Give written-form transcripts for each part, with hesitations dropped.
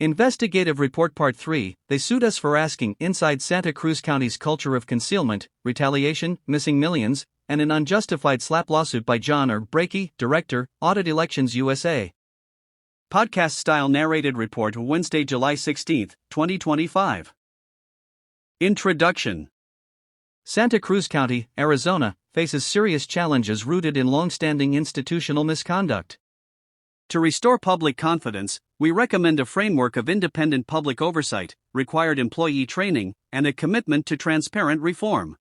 Investigative Report Part 3, they sued us for asking inside Santa Cruz County's culture of concealment, retaliation, missing millions, and an unjustified slap lawsuit by John Brakey, Director, AUDIT Elections USA. Podcast-style narrated report Wednesday, July 16, 2025. Introduction. Santa Cruz County, Arizona, faces serious challenges rooted in long-standing institutional misconduct. To restore public confidence, we recommend a framework of independent public oversight, required employee training, and a commitment to transparent reform.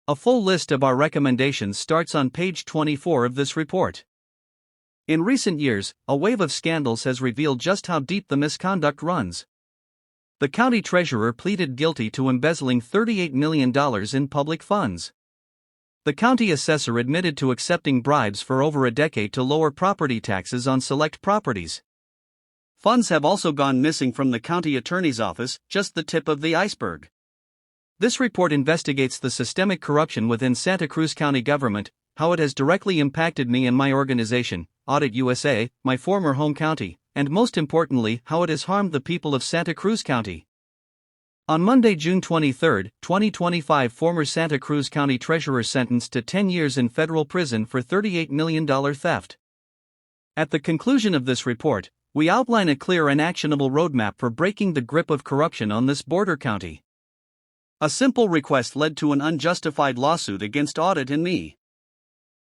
A full list of our recommendations starts on page 24 of this report. In recent years, a wave of scandals has revealed just how deep the misconduct runs. The county treasurer pleaded guilty to embezzling $38 million in public funds. The county assessor admitted to accepting bribes for over a decade to lower property taxes on select properties. Funds have also gone missing from the county attorney's office, just the tip of the iceberg. This report investigates the systemic corruption within Santa Cruz County government, how it has directly impacted me and my organization, AUDIT USA, my former home county, and most importantly, how it has harmed the people of Santa Cruz County. On Monday, June 23, 2025, former Santa Cruz County Treasurer sentenced to 10 years in federal prison for $38 million theft. At the conclusion of this report, we outline a clear and actionable roadmap for breaking the grip of corruption on this border county. A simple request led to an unjustified lawsuit against AUDIT and me.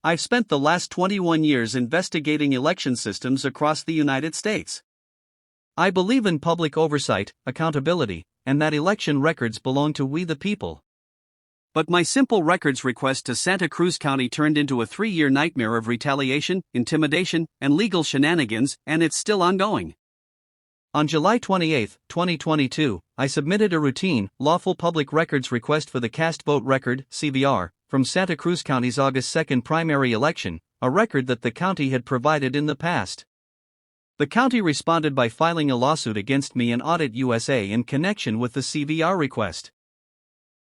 I've spent the last 21 years investigating election systems across the United States. I believe in public oversight, accountability, and that election records belong to we the people. But my simple records request to Santa Cruz County turned into a 3-year nightmare of retaliation, intimidation, and legal shenanigans, and it's still ongoing. On July 28, 2022, I submitted a routine, lawful public records request for the cast vote record, CVR, from Santa Cruz County's August 2 primary election, a record that the county had provided in the past. The county responded by filing a lawsuit against me and AUDIT USA in connection with the CVR request.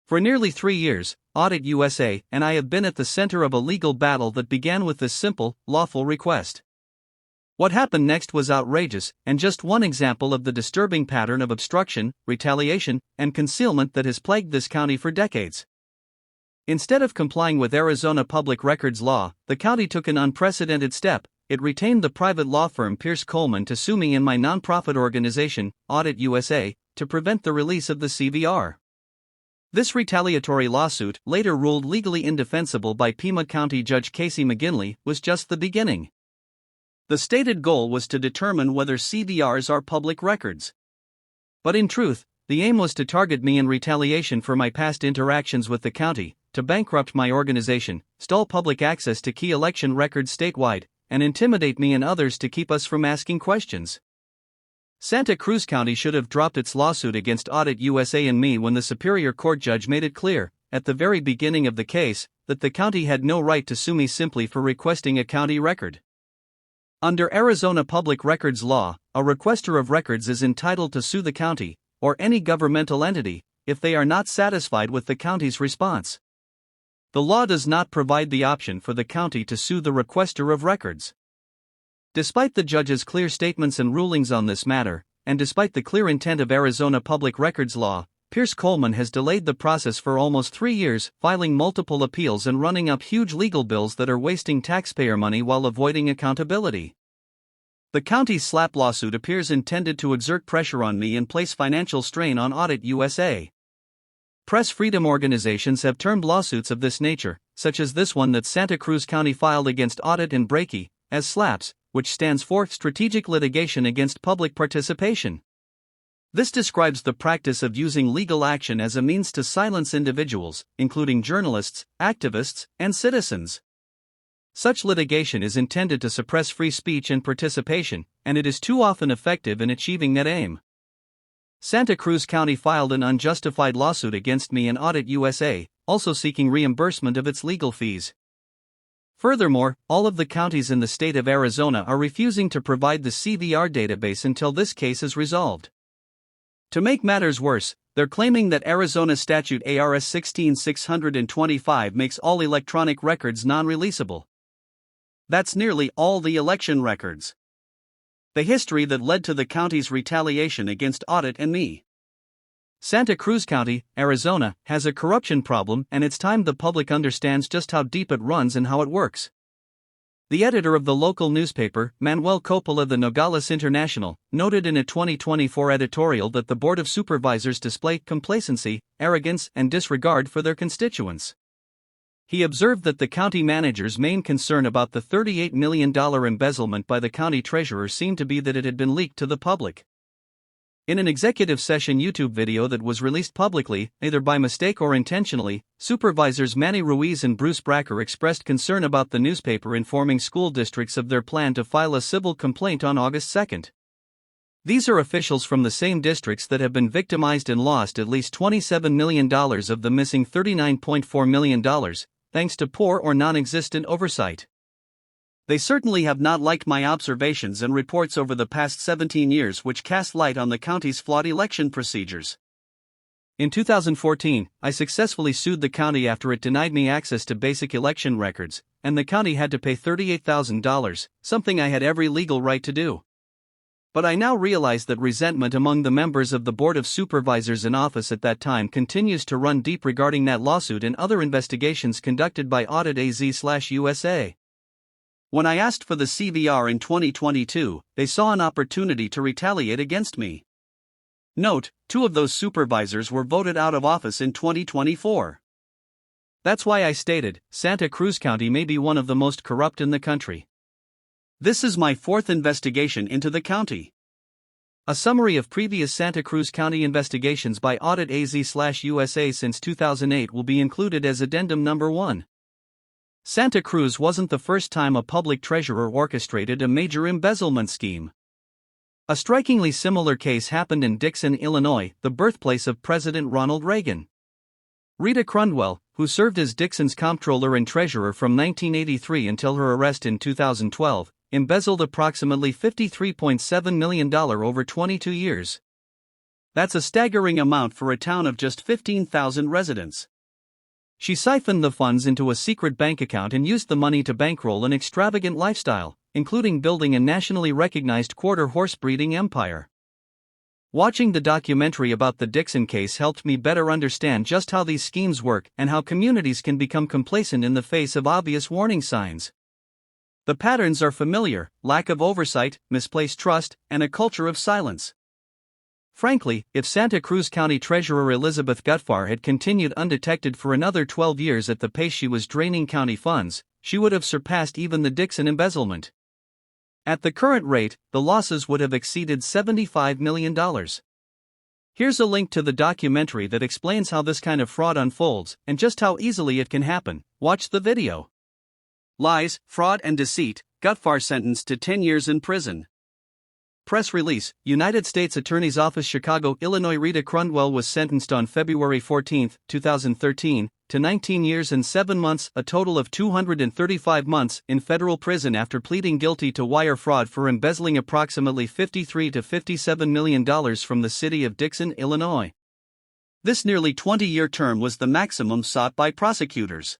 For nearly 3 years, AUDIT USA and I have been at the center of a legal battle that began with this simple, lawful request. What happened next was outrageous, and just one example of the disturbing pattern of obstruction, retaliation, and concealment that has plagued this county for decades. Instead of complying with Arizona public records law, the county took an unprecedented step. It retained the private law firm Pierce Coleman to sue me and my nonprofit organization, AUDIT USA, to prevent the release of the CVR. This retaliatory lawsuit, later ruled legally indefensible by Pima County Judge Casey McGinley, was just the beginning. The stated goal was to determine whether CVRs are public records. But in truth, the aim was to target me in retaliation for my past interactions with the county, to bankrupt my organization, stall public access to key election records statewide, and intimidate me and others to keep us from asking questions. Santa Cruz County should have dropped its lawsuit against AUDIT USA and me when the Superior Court judge made it clear, at the very beginning of the case, that the county had no right to sue me simply for requesting a county record. Under Arizona public records law, a requester of records is entitled to sue the county, or any governmental entity, if they are not satisfied with the county's response. The law does not provide the option for the county to sue the requester of records. Despite the judge's clear statements and rulings on this matter, and despite the clear intent of Arizona public records law, Pierce Coleman has delayed the process for almost 3 years, filing multiple appeals and running up huge legal bills that are wasting taxpayer money while avoiding accountability. The county's slap lawsuit appears intended to exert pressure on me and place financial strain on AUDIT USA. Press freedom organizations have termed lawsuits of this nature, such as this one that Santa Cruz County filed against AUDIT and Brakey, as SLAPS, which stands for Strategic Litigation Against Public Participation. This describes the practice of using legal action as a means to silence individuals, including journalists, activists, and citizens. Such litigation is intended to suppress free speech and participation, and it is too often effective in achieving that aim. Santa Cruz County filed an unjustified lawsuit against me and AUDIT USA, also seeking reimbursement of its legal fees. Furthermore, all of the counties in the state of Arizona are refusing to provide the CVR database until this case is resolved. To make matters worse, they're claiming that Arizona Statute ARS 16625 makes all electronic records non-releasable. That's nearly all the election records. The history that led to the county's retaliation against AUDIT and me. Santa Cruz County, Arizona, has a corruption problem, and it's time the public understands just how deep it runs and how it works. The editor of the local newspaper, Manuel Coppola de Nogales International, noted in a 2024 editorial that the Board of Supervisors display complacency, arrogance, and disregard for their constituents. He observed that the county manager's main concern about the $38 million embezzlement by the county treasurer seemed to be that it had been leaked to the public. In an executive session YouTube video that was released publicly, either by mistake or intentionally, Supervisors Manny Ruiz and Bruce Bracker expressed concern about the newspaper informing school districts of their plan to file a civil complaint on August 2. These are officials from the same districts that have been victimized and lost at least $27 million of the missing $39.4 million, thanks to poor or non-existent oversight. They certainly have not liked my observations and reports over the past 17 years, which cast light on the county's flawed election procedures. In 2014, I successfully sued the county after it denied me access to basic election records, and the county had to pay $38,000, something I had every legal right to do. But I now realize that resentment among the members of the Board of Supervisors in office at that time continues to run deep regarding that lawsuit and other investigations conducted by AUDIT USA. When I asked for the CVR in 2022, they saw an opportunity to retaliate against me. Note, 2 of those supervisors were voted out of office in 2024. That's why I stated, Santa Cruz County may be one of the most corrupt in the country. This is my 4th investigation into the county. A summary of previous Santa Cruz County investigations by AUDIT USA since 2008 will be included as addendum number 1. Santa Cruz wasn't the first time a public treasurer orchestrated a major embezzlement scheme. A strikingly similar case happened in Dixon, Illinois, the birthplace of President Ronald Reagan. Rita Crundwell, who served as Dixon's comptroller and treasurer from 1983 until her arrest in 2012, embezzled approximately $53.7 million over 22 years. That's a staggering amount for a town of just 15,000 residents. She siphoned the funds into a secret bank account and used the money to bankroll an extravagant lifestyle, including building a nationally recognized quarter-horse breeding empire. Watching the documentary about the Dixon case helped me better understand just how these schemes work and how communities can become complacent in the face of obvious warning signs. The patterns are familiar: lack of oversight, misplaced trust, and a culture of silence. Frankly, if Santa Cruz County Treasurer Elizabeth Gutfar had continued undetected for another 12 years at the pace she was draining county funds, she would have surpassed even the Dixon embezzlement. At the current rate, the losses would have exceeded $75 million. Here's a link to the documentary that explains how this kind of fraud unfolds and just how easily it can happen. Watch the video. Lies, fraud and deceit, Gutfar sentenced to 10 years in prison. Press release: United States Attorney's Office, Chicago, Illinois. Rita Crundwell was sentenced on February 14, 2013, to 19 years and 7 months, a total of 235 months, in federal prison after pleading guilty to wire fraud for embezzling approximately $53 to $57 million from the city of Dixon, Illinois. This nearly 20-year term was the maximum sought by prosecutors.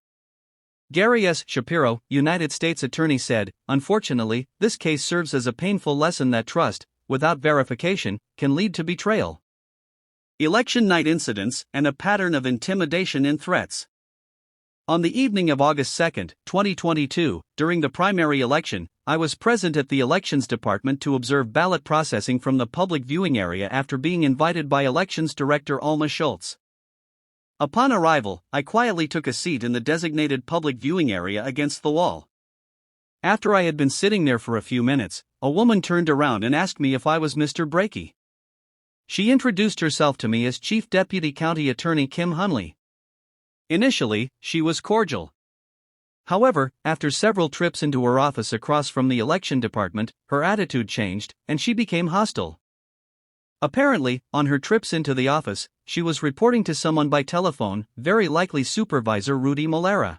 Gary S. Shapiro, United States Attorney, said, "Unfortunately, this case serves as a painful lesson that trust, without verification, can lead to betrayal." Election night incidents and a pattern of intimidation and threats. On the evening of August 2, 2022, during the primary election, I was present at the Elections Department to observe ballot processing from the public viewing area after being invited by Elections Director Alma Schultz. Upon arrival, I quietly took a seat in the designated public viewing area against the wall. After I had been sitting there for a few minutes, a woman turned around and asked me if I was Mr. Brakey. She introduced herself to me as Chief Deputy County Attorney Kim Hunley. Initially, she was cordial. However, after several trips into her office across from the election department, her attitude changed, and she became hostile. Apparently, on her trips into the office, she was reporting to someone by telephone, very likely Supervisor Rudy Malera.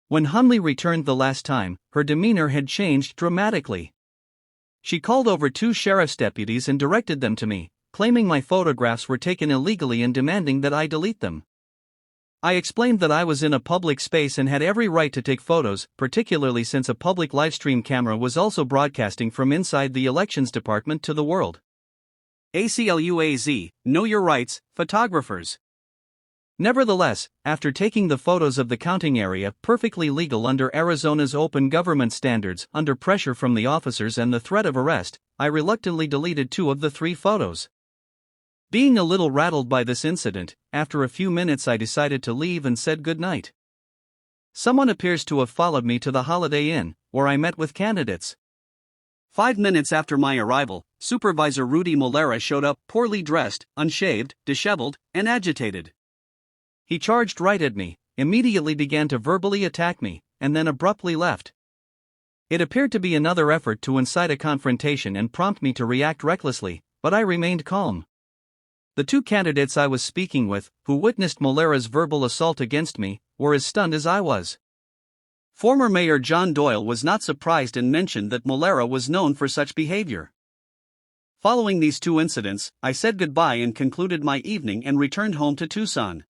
When Hunley returned the last time, her demeanor had changed dramatically. She called over 2 sheriff's deputies and directed them to me, claiming my photographs were taken illegally and demanding that I delete them. I explained that I was in a public space and had every right to take photos, particularly since a public livestream camera was also broadcasting from inside the elections department to the world. ACLUAZ, know your rights, photographers. Nevertheless, after taking the photos of the counting area, perfectly legal under Arizona's open government standards, under pressure from the officers and the threat of arrest, I reluctantly deleted 2 of the 3 photos. Being a little rattled by this incident, after a few minutes I decided to leave and said goodnight. Someone appears to have followed me to the Holiday Inn, where I met with candidates. 5 minutes after my arrival, Supervisor Rudy Molera showed up, poorly dressed, unshaved, disheveled, and agitated. He charged right at me, immediately began to verbally attack me, and then abruptly left. It appeared to be another effort to incite a confrontation and prompt me to react recklessly, but I remained calm. The 2 candidates I was speaking with, who witnessed Molera's verbal assault against me, were as stunned as I was. Former Mayor John Doyle was not surprised and mentioned that Molera was known for such behavior. Following these 2 incidents, I said goodbye and concluded my evening and returned home to Tucson.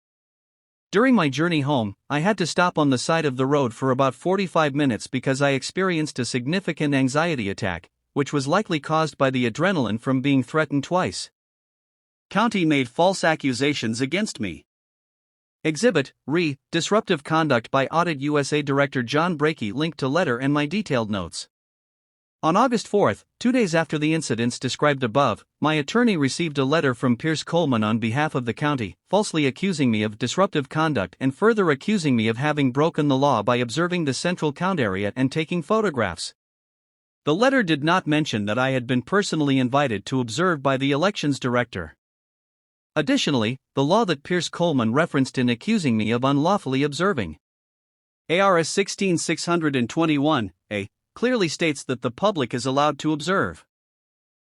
During my journey home, I had to stop on the side of the road for about 45 minutes because I experienced a significant anxiety attack, which was likely caused by the adrenaline from being threatened twice. County made false accusations against me. Exhibit, Re, Disruptive Conduct by AUDIT USA Director John Brakey, linked to letter and my detailed notes. On August 4, 2 days after the incidents described above, my attorney received a letter from Pierce Coleman on behalf of the county, falsely accusing me of disruptive conduct and further accusing me of having broken the law by observing the central count area and taking photographs. The letter did not mention that I had been personally invited to observe by the elections director. Additionally, the law that Pierce Coleman referenced in accusing me of unlawfully observing, ARS 16621-A, clearly states that the public is allowed to observe.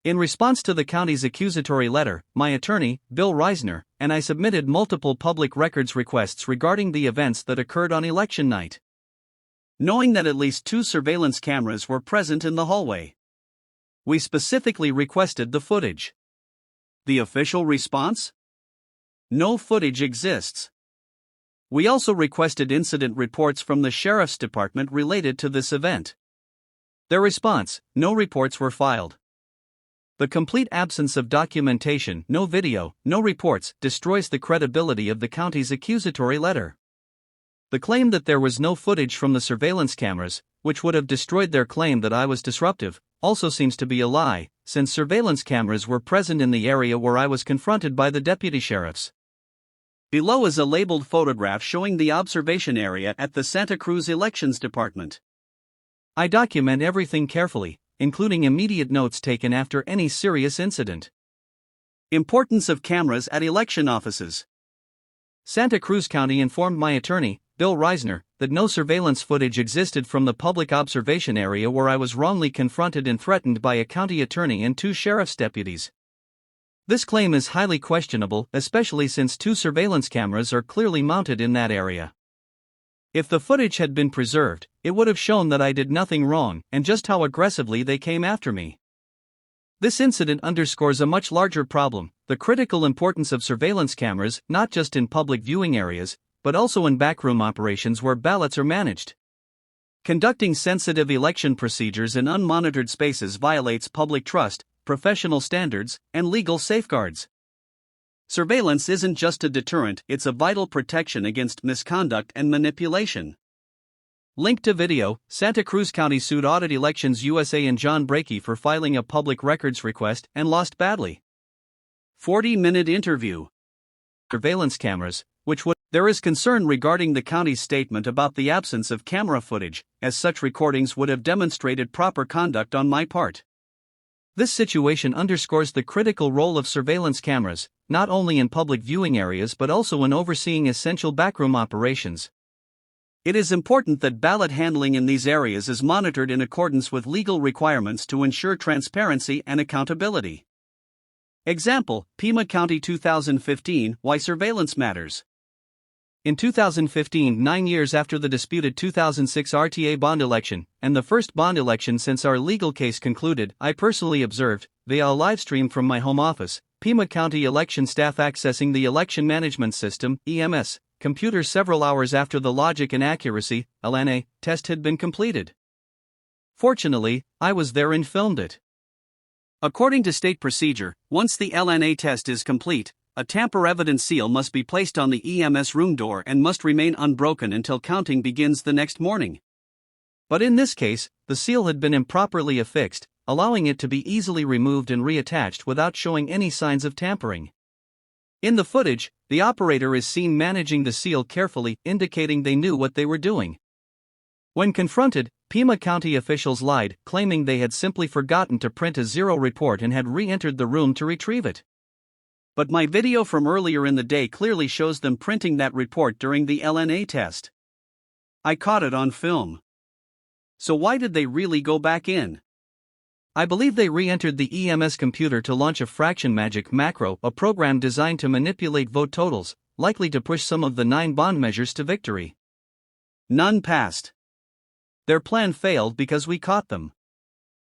In response to the county's accusatory letter, my attorney, Bill Risner, and I submitted multiple public records requests regarding the events that occurred on election night. Knowing that at least 2 surveillance cameras were present in the hallway, we specifically requested the footage. The official response? No footage exists. We also requested incident reports from the Sheriff's Department related to this event. Their response: no reports were filed. The complete absence of documentation, no video, no reports, destroys the credibility of the county's accusatory letter. The claim that there was no footage from the surveillance cameras, which would have destroyed their claim that I was disruptive, also seems to be a lie, since surveillance cameras were present in the area where I was confronted by the deputy sheriffs. Below is a labeled photograph showing the observation area at the Santa Cruz Elections Department. I document everything carefully, including immediate notes taken after any serious incident. Importance of cameras at election offices. Santa Cruz County informed my attorney, Bill Risner, that no surveillance footage existed from the public observation area where I was wrongly confronted and threatened by a county attorney and 2 sheriff's deputies. This claim is highly questionable, especially since 2 surveillance cameras are clearly mounted in that area. If the footage had been preserved, it would have shown that I did nothing wrong and just how aggressively they came after me. This incident underscores a much larger problem: the critical importance of surveillance cameras, not just in public viewing areas, but also in backroom operations where ballots are managed. Conducting sensitive election procedures in unmonitored spaces violates public trust, professional standards, and legal safeguards. Surveillance isn't just a deterrent, it's a vital protection against misconduct and manipulation. Link to video: Santa Cruz County sued AUDIT Elections USA and John Brakey for filing a public records request and lost badly. 40-minute interview. Surveillance cameras, there is concern regarding the county's statement about the absence of camera footage, as such recordings would have demonstrated proper conduct on my part. This situation underscores the critical role of surveillance cameras, not only in public viewing areas but also in overseeing essential backroom operations. It is important that ballot handling in these areas is monitored in accordance with legal requirements to ensure transparency and accountability. Example: Pima County 2015, Why Surveillance Matters. In 2015, 9 years after the disputed 2006 RTA bond election, and the first bond election since our legal case concluded, I personally observed, via a livestream from my home office, Pima County election staff accessing the Election Management System (EMS) computer several hours after the logic and accuracy (LNA) test had been completed. Fortunately, I was there and filmed it. According to state procedure, once the LNA test is complete, a tamper evidence seal must be placed on the EMS room door and must remain unbroken until counting begins the next morning. But in this case, the seal had been improperly affixed, allowing it to be easily removed and reattached without showing any signs of tampering. In the footage, the operator is seen managing the seal carefully, indicating they knew what they were doing. When confronted, Pima County officials lied, claiming they had simply forgotten to print a zero report and had re-entered the room to retrieve it. But my video from earlier in the day clearly shows them printing that report during the LNA test. I caught it on film. So why did they really go back in? I believe they re-entered the EMS computer to launch a fraction magic macro, a program designed to manipulate vote totals, likely to push some of the 9 bond measures to victory. None passed. Their plan failed because we caught them.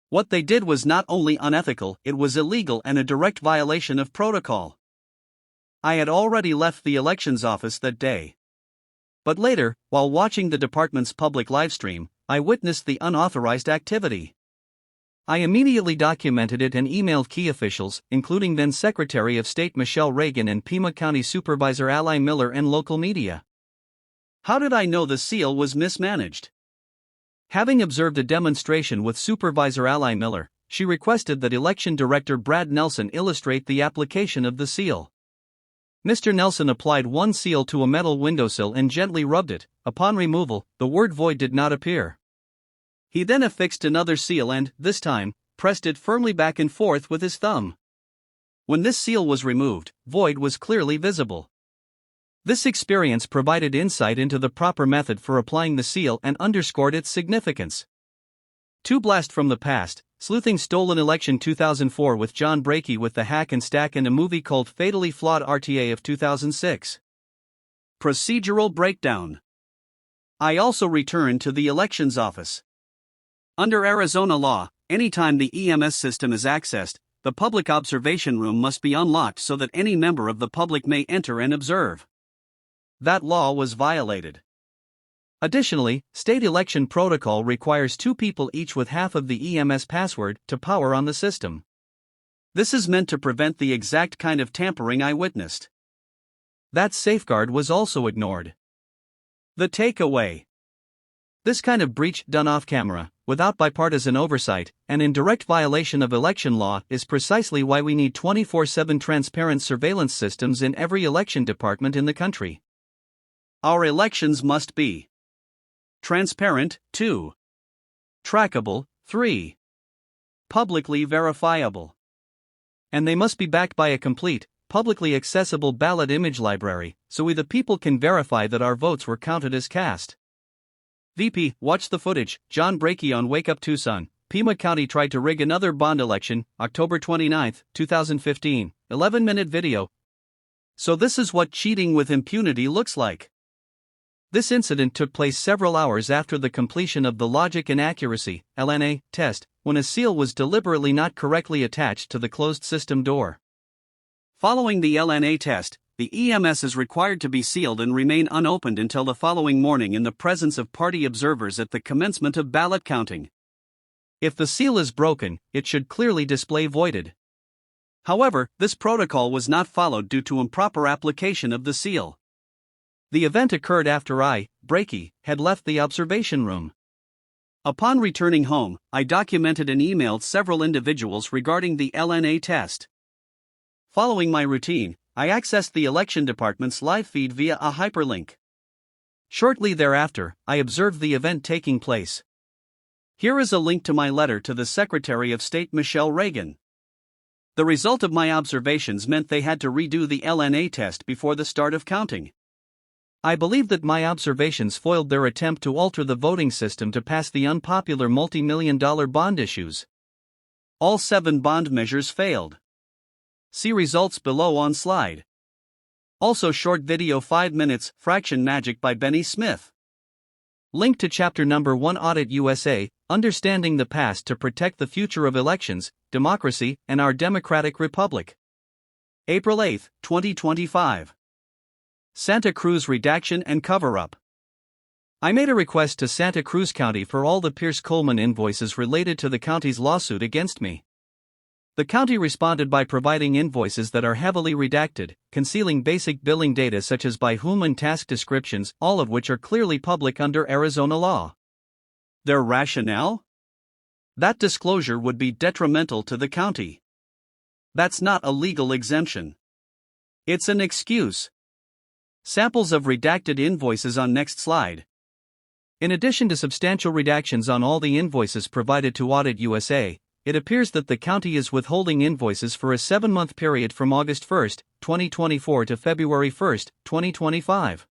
What they did was not only unethical, it was illegal and a direct violation of protocol. I had already left the elections office that day. But later, while watching the department's public livestream, I witnessed the unauthorized activity. I immediately documented it and emailed key officials, including then Secretary of State Michelle Reagan and Pima County Supervisor Ally Miller and local media. How did I know the seal was mismanaged? Having observed a demonstration with Supervisor Ally Miller, she requested that Election Director Brad Nelson illustrate the application of the seal. Mr. Nelson applied one seal to a metal windowsill and gently rubbed it. Upon removal, the word void did not appear. He then affixed another seal and, this time, pressed it firmly back and forth with his thumb. When this seal was removed, void was clearly visible. This experience provided insight into the proper method for applying the seal and underscored its significance. To blast from the past, sleuthing stolen election 2004 with John Brakey with the hack and stack and a movie called Fatally Flawed RTA of 2006. Procedural breakdown. I also returned to the elections office. Under Arizona law, anytime the EMS system is accessed, the public observation room must be unlocked so that any member of the public may enter and observe. That law was violated. Additionally, state election protocol requires 2 people each with half of the EMS password to power on the system. This is meant to prevent the exact kind of tampering I witnessed. That safeguard was also ignored. The takeaway. This kind of breach done off camera, without bipartisan oversight, and in direct violation of election law is precisely why we need 24/7 transparent surveillance systems in every election department in the country. Our elections must be transparent, 2. Trackable, 3. Publicly verifiable. And they must be backed by a complete, publicly accessible ballot image library, so we the people can verify that our votes were counted as cast. VP, watch the footage. John Brakey on Wake Up Tucson. Pima County tried to rig another bond election, October 29, 2015. 11-minute video. So this is what cheating with impunity looks like. This incident took place several hours after the completion of the logic and accuracy (LNA) test, when a seal was deliberately not correctly attached to the closed system door. Following the LNA test, the EMS is required to be sealed and remain unopened until the following morning in the presence of party observers at the commencement of ballot counting. If the seal is broken, it should clearly display voided. However, this protocol was not followed due to improper application of the seal. The event occurred after I, Brakey, had left the observation room. Upon returning home, I documented and emailed several individuals regarding the LNA test. Following my routine, I accessed the election department's live feed via a hyperlink. Shortly thereafter, I observed the event taking place. Here is a link to my letter to the Secretary of State Michelle Reagan. The result of my observations meant they had to redo the LNA test before the start of counting. I believe that my observations foiled their attempt to alter the voting system to pass the unpopular multi-million-dollar bond issues. All 7 bond measures failed. See results below on slide. Also short video 5 minutes, Fraction Magic by Benny Smith. Link to chapter number 1 AUDIT USA, Understanding the Past to Protect the Future of Elections, Democracy, and Our Democratic Republic. April 8, 2025. Santa Cruz redaction and cover-up. I made a request to Santa Cruz County for all the Pierce Coleman invoices related to the county's lawsuit against me. The county responded by providing invoices that are heavily redacted, concealing basic billing data such as by whom and task descriptions, all of which are clearly public under Arizona law. Their rationale? That disclosure would be detrimental to the county. That's not a legal exemption. It's an excuse. Samples of redacted invoices on next slide. In addition to substantial redactions on all the invoices provided to AUDIT USA, it appears that the county is withholding invoices for a 7-month period from August 1, 2024 to February 1, 2025.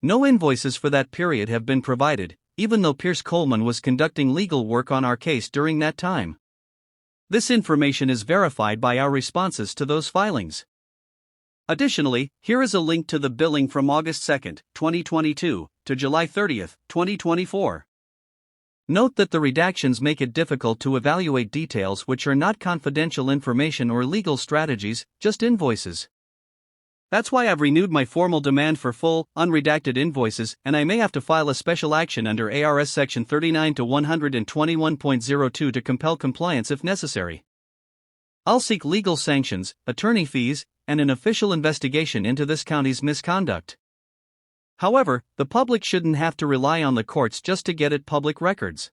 No invoices for that period have been provided, even though Pierce Coleman was conducting legal work on our case during that time. This information is verified by our responses to those filings. Additionally, here is a link to the billing from August 2, 2022, to July 30, 2024. Note that the redactions make it difficult to evaluate details which are not confidential information or legal strategies, just invoices. That's why I've renewed my formal demand for full, unredacted invoices, and I may have to file a special action under ARS Section 39 to 121.02 to compel compliance if necessary. I'll seek legal sanctions, attorney fees, and an official investigation into this county's misconduct. However, the public shouldn't have to rely on the courts just to get at public records.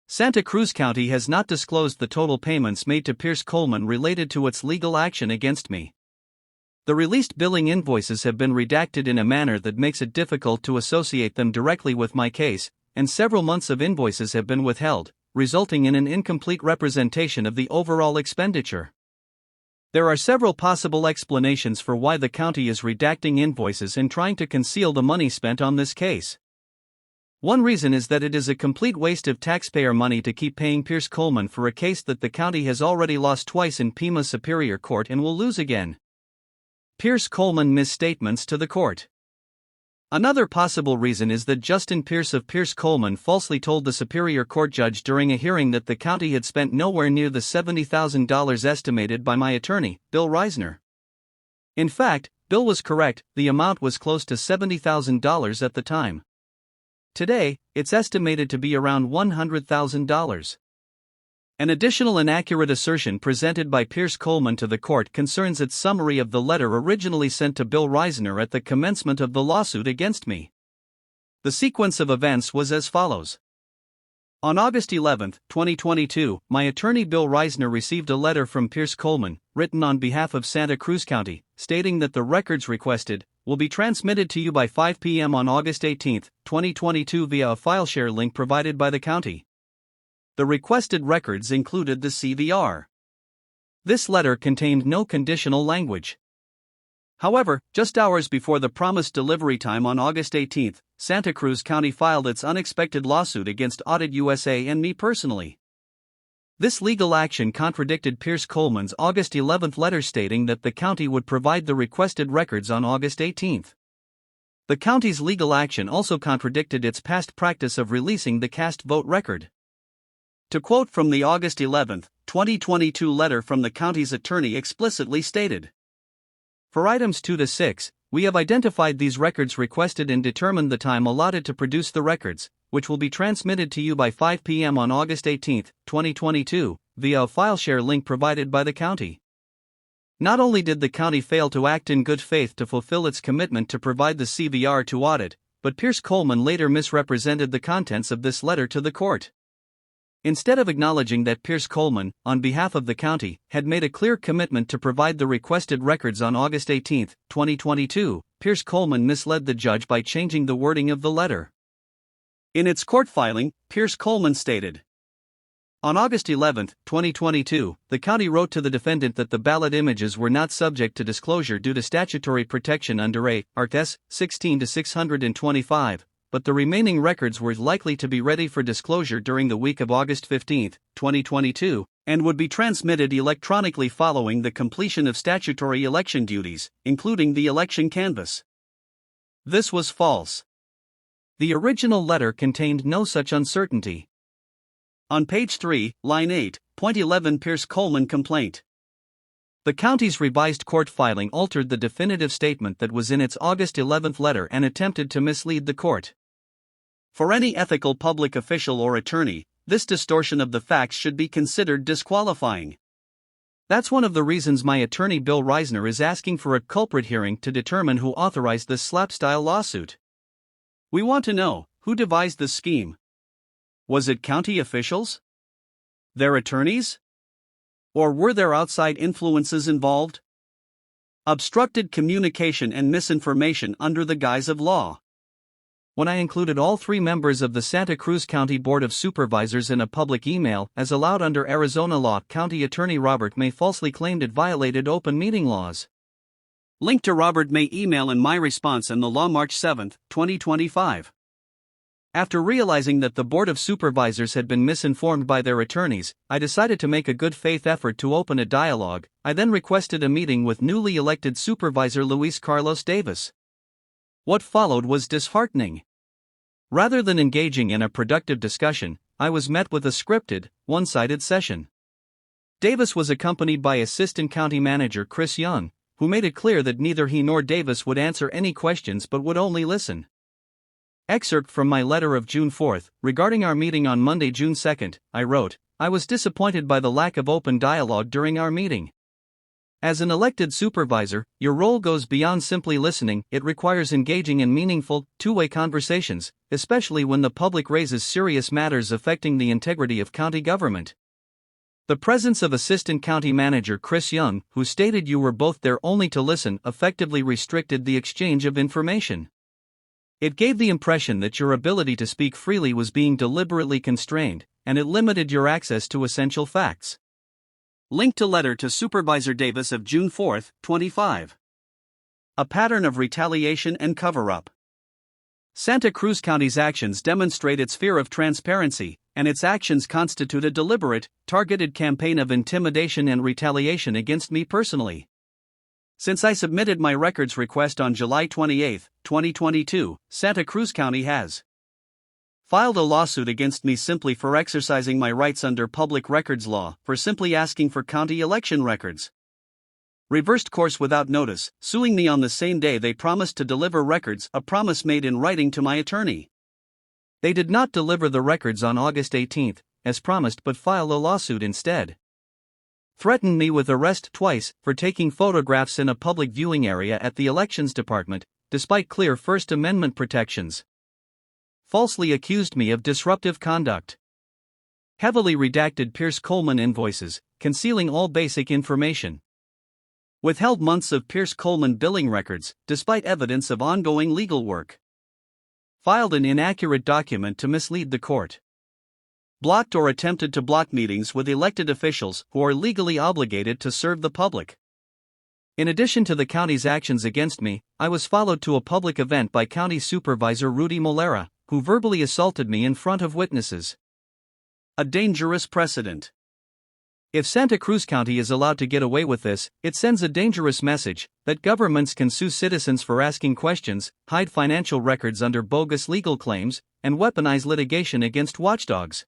Santa Cruz County has not disclosed the total payments made to Pierce Coleman related to its legal action against me. The released billing invoices have been redacted in a manner that makes it difficult to associate them directly with my case, and several months of invoices have been withheld, resulting in an incomplete representation of the overall expenditure. There are several possible explanations for why the county is redacting invoices and trying to conceal the money spent on this case. One reason is that it is a complete waste of taxpayer money to keep paying Pierce Coleman for a case that the county has already lost twice in Pima Superior Court and will lose again. Pierce Coleman misstatements to the court. Another possible reason is that Justin Pierce of Pierce Coleman falsely told the Superior Court judge during a hearing that the county had spent nowhere near the $70,000 estimated by my attorney, Bill Risner. In fact, Bill was correct, the amount was close to $70,000 at the time. Today, it's estimated to be around $100,000. An additional inaccurate assertion presented by Pierce Coleman to the court concerns its summary of the letter originally sent to Bill Risner at the commencement of the lawsuit against me. The sequence of events was as follows. On August 11, 2022, my attorney Bill Risner received a letter from Pierce Coleman, written on behalf of Santa Cruz County, stating that the records requested will be transmitted to you by 5 p.m. on August 18, 2022 via a file share link provided by the county. The requested records included the CVR. This letter contained no conditional language. However, just hours before the promised delivery time on August 18, Santa Cruz County filed its unexpected lawsuit against AUDIT USA and me personally. This legal action contradicted Pierce Coleman's August 11 letter stating that the county would provide the requested records on August 18. The county's legal action also contradicted its past practice of releasing the cast vote record. To quote from the August 11, 2022 letter from the county's attorney explicitly stated, "For items 2 to 6, we have identified these records requested and determined the time allotted to produce the records, which will be transmitted to you by 5 p.m. on August 18, 2022, via a file share link provided by the county." Not only did the county fail to act in good faith to fulfill its commitment to provide the CVR to AUDIT, but Pierce Coleman later misrepresented the contents of this letter to the court. Instead of acknowledging that Pierce Coleman, on behalf of the county, had made a clear commitment to provide the requested records on August 18, 2022, Pierce Coleman misled the judge by changing the wording of the letter. In its court filing, Pierce Coleman stated, "On August 11, 2022, the county wrote to the defendant that the ballot images were not subject to disclosure due to statutory protection under ARS 16-625, but the remaining records were likely to be ready for disclosure during the week of August 15, 2022, and would be transmitted electronically following the completion of statutory election duties, including the election canvass." This was false. The original letter contained no such uncertainty. On page 3, line 8, point 11 Pierce Coleman complaint. The county's revised court filing altered the definitive statement that was in its August 11 letter and attempted to mislead the court. For any ethical public official or attorney, this distortion of the facts should be considered disqualifying. That's one of the reasons my attorney Bill Risner is asking for a culprit hearing to determine who authorized this slap-style lawsuit. We want to know, who devised this scheme? Was it county officials? Their attorneys? Or were there outside influences involved? Obstructed communication and misinformation under the guise of law. When I included all 3 members of the Santa Cruz County Board of Supervisors in a public email, as allowed under Arizona law, County Attorney Robert May falsely claimed it violated open meeting laws. Link to Robert May email in my response in the law March 7, 2025. After realizing that the Board of Supervisors had been misinformed by their attorneys, I decided to make a good faith effort to open a dialogue. I then requested a meeting with newly elected Supervisor Luis Carlos Davis. What followed was disheartening. Rather than engaging in a productive discussion, I was met with a scripted, one-sided session. Davis was accompanied by Assistant County Manager Chris Young, who made it clear that neither he nor Davis would answer any questions but would only listen. Excerpt from my letter of June 4, regarding our meeting on Monday, June 2, I wrote, "I was disappointed by the lack of open dialogue during our meeting. As an elected supervisor, your role goes beyond simply listening. It requires engaging in meaningful, two-way conversations, especially when the public raises serious matters affecting the integrity of county government." The presence of Assistant County Manager Chris Young, who stated you were both there only to listen, effectively restricted the exchange of information. It gave the impression that your ability to speak freely was being deliberately constrained, and it limited your access to essential facts. Link to letter to Supervisor Davis of June 4, 25. A pattern of retaliation and cover-up. Santa Cruz County's actions demonstrate its fear of transparency, and its actions constitute a deliberate, targeted campaign of intimidation and retaliation against me personally. Since I submitted my records request on July 28, 2022, Santa Cruz County has filed a lawsuit against me simply for exercising my rights under public records law, for simply asking for county election records. Reversed course without notice, suing me on the same day they promised to deliver records, a promise made in writing to my attorney. They did not deliver the records on August 18, as promised, but filed a lawsuit instead. Threatened me with arrest twice for taking photographs in a public viewing area at the Elections Department, despite clear First Amendment protections. Falsely accused me of disruptive conduct. Heavily redacted Pierce Coleman invoices, concealing all basic information. Withheld months of Pierce Coleman billing records, despite evidence of ongoing legal work. Filed an inaccurate document to mislead the court. Blocked or attempted to block meetings with elected officials who are legally obligated to serve the public. In addition to the county's actions against me, I was followed to a public event by County Supervisor Rudy Molera, who verbally assaulted me in front of witnesses. A dangerous precedent. If Santa Cruz County is allowed to get away with this, it sends a dangerous message that governments can sue citizens for asking questions, hide financial records under bogus legal claims, and weaponize litigation against watchdogs.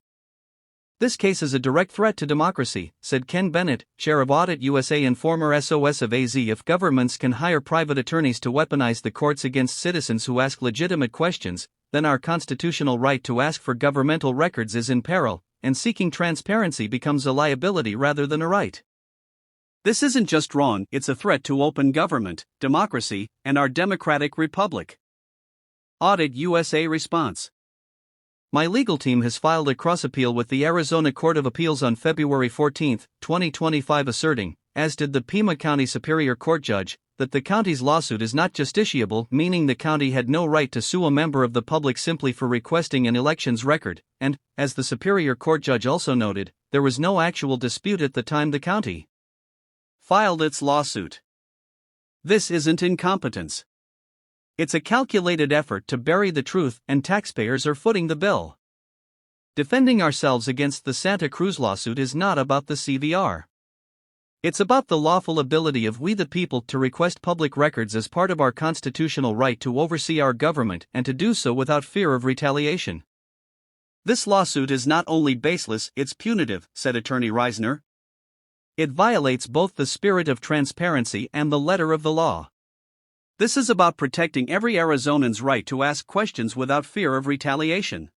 This case is a direct threat to democracy, said Ken Bennett, chair of AUDIT USA and former SOS of AZ. If governments can hire private attorneys to weaponize the courts against citizens who ask legitimate questions, then our constitutional right to ask for governmental records is in peril, and seeking transparency becomes a liability rather than a right. This isn't just wrong, it's a threat to open government, democracy, and our democratic republic. AUDIT USA response. My legal team has filed a cross-appeal with the Arizona Court of Appeals on February 14, 2025, asserting, as did the Pima County Superior Court judge, that the county's lawsuit is not justiciable, meaning the county had no right to sue a member of the public simply for requesting an elections record, and, as the Superior Court judge also noted, there was no actual dispute at the time the county filed its lawsuit. This isn't incompetence. It's a calculated effort to bury the truth, and taxpayers are footing the bill. Defending ourselves against the Santa Cruz lawsuit is not about the CVR. It's about the lawful ability of we the people to request public records as part of our constitutional right to oversee our government and to do so without fear of retaliation. This lawsuit is not only baseless, it's punitive, said Attorney Risner. It violates both the spirit of transparency and the letter of the law. This is about protecting every Arizonan's right to ask questions without fear of retaliation.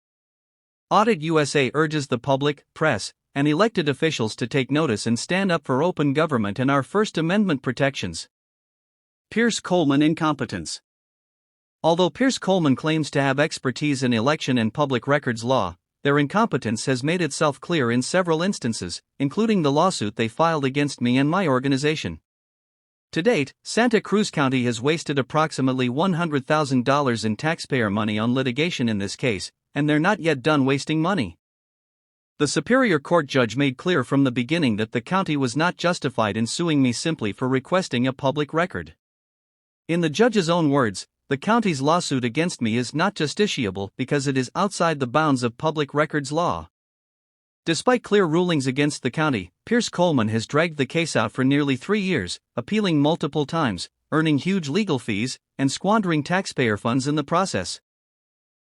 AUDIT USA urges the public, press, and elected officials to take notice and stand up for open government and our First Amendment protections. Pierce-Coleman incompetence. Although Pierce-Coleman claims to have expertise in election and public records law, their incompetence has made itself clear in several instances, including the lawsuit they filed against me and my organization. To date, Santa Cruz County has wasted approximately $100,000 in taxpayer money on litigation in this case, and they're not yet done wasting money. The Superior Court judge made clear from the beginning that the county was not justified in suing me simply for requesting a public record. In the judge's own words, the county's lawsuit against me is not justiciable because it is outside the bounds of public records law. Despite clear rulings against the county, Pierce-Coleman has dragged the case out for nearly 3 years, appealing multiple times, earning huge legal fees, and squandering taxpayer funds in the process.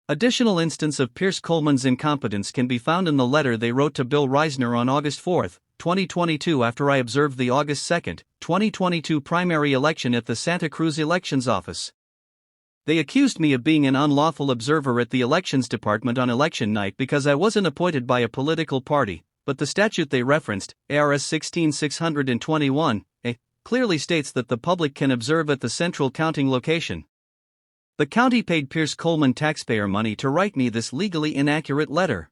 Additional instance of Pierce-Coleman's incompetence can be found in the letter they wrote to Bill Risner on August 4, 2022 after I observed the August 2, 2022 primary election at the Santa Cruz Elections Office. They accused me of being an unlawful observer at the Elections Department on election night because I wasn't appointed by a political party, but the statute they referenced, ARS 16621, clearly states that the public can observe at the central counting location. The county paid Pierce-Coleman taxpayer money to write me this legally inaccurate letter.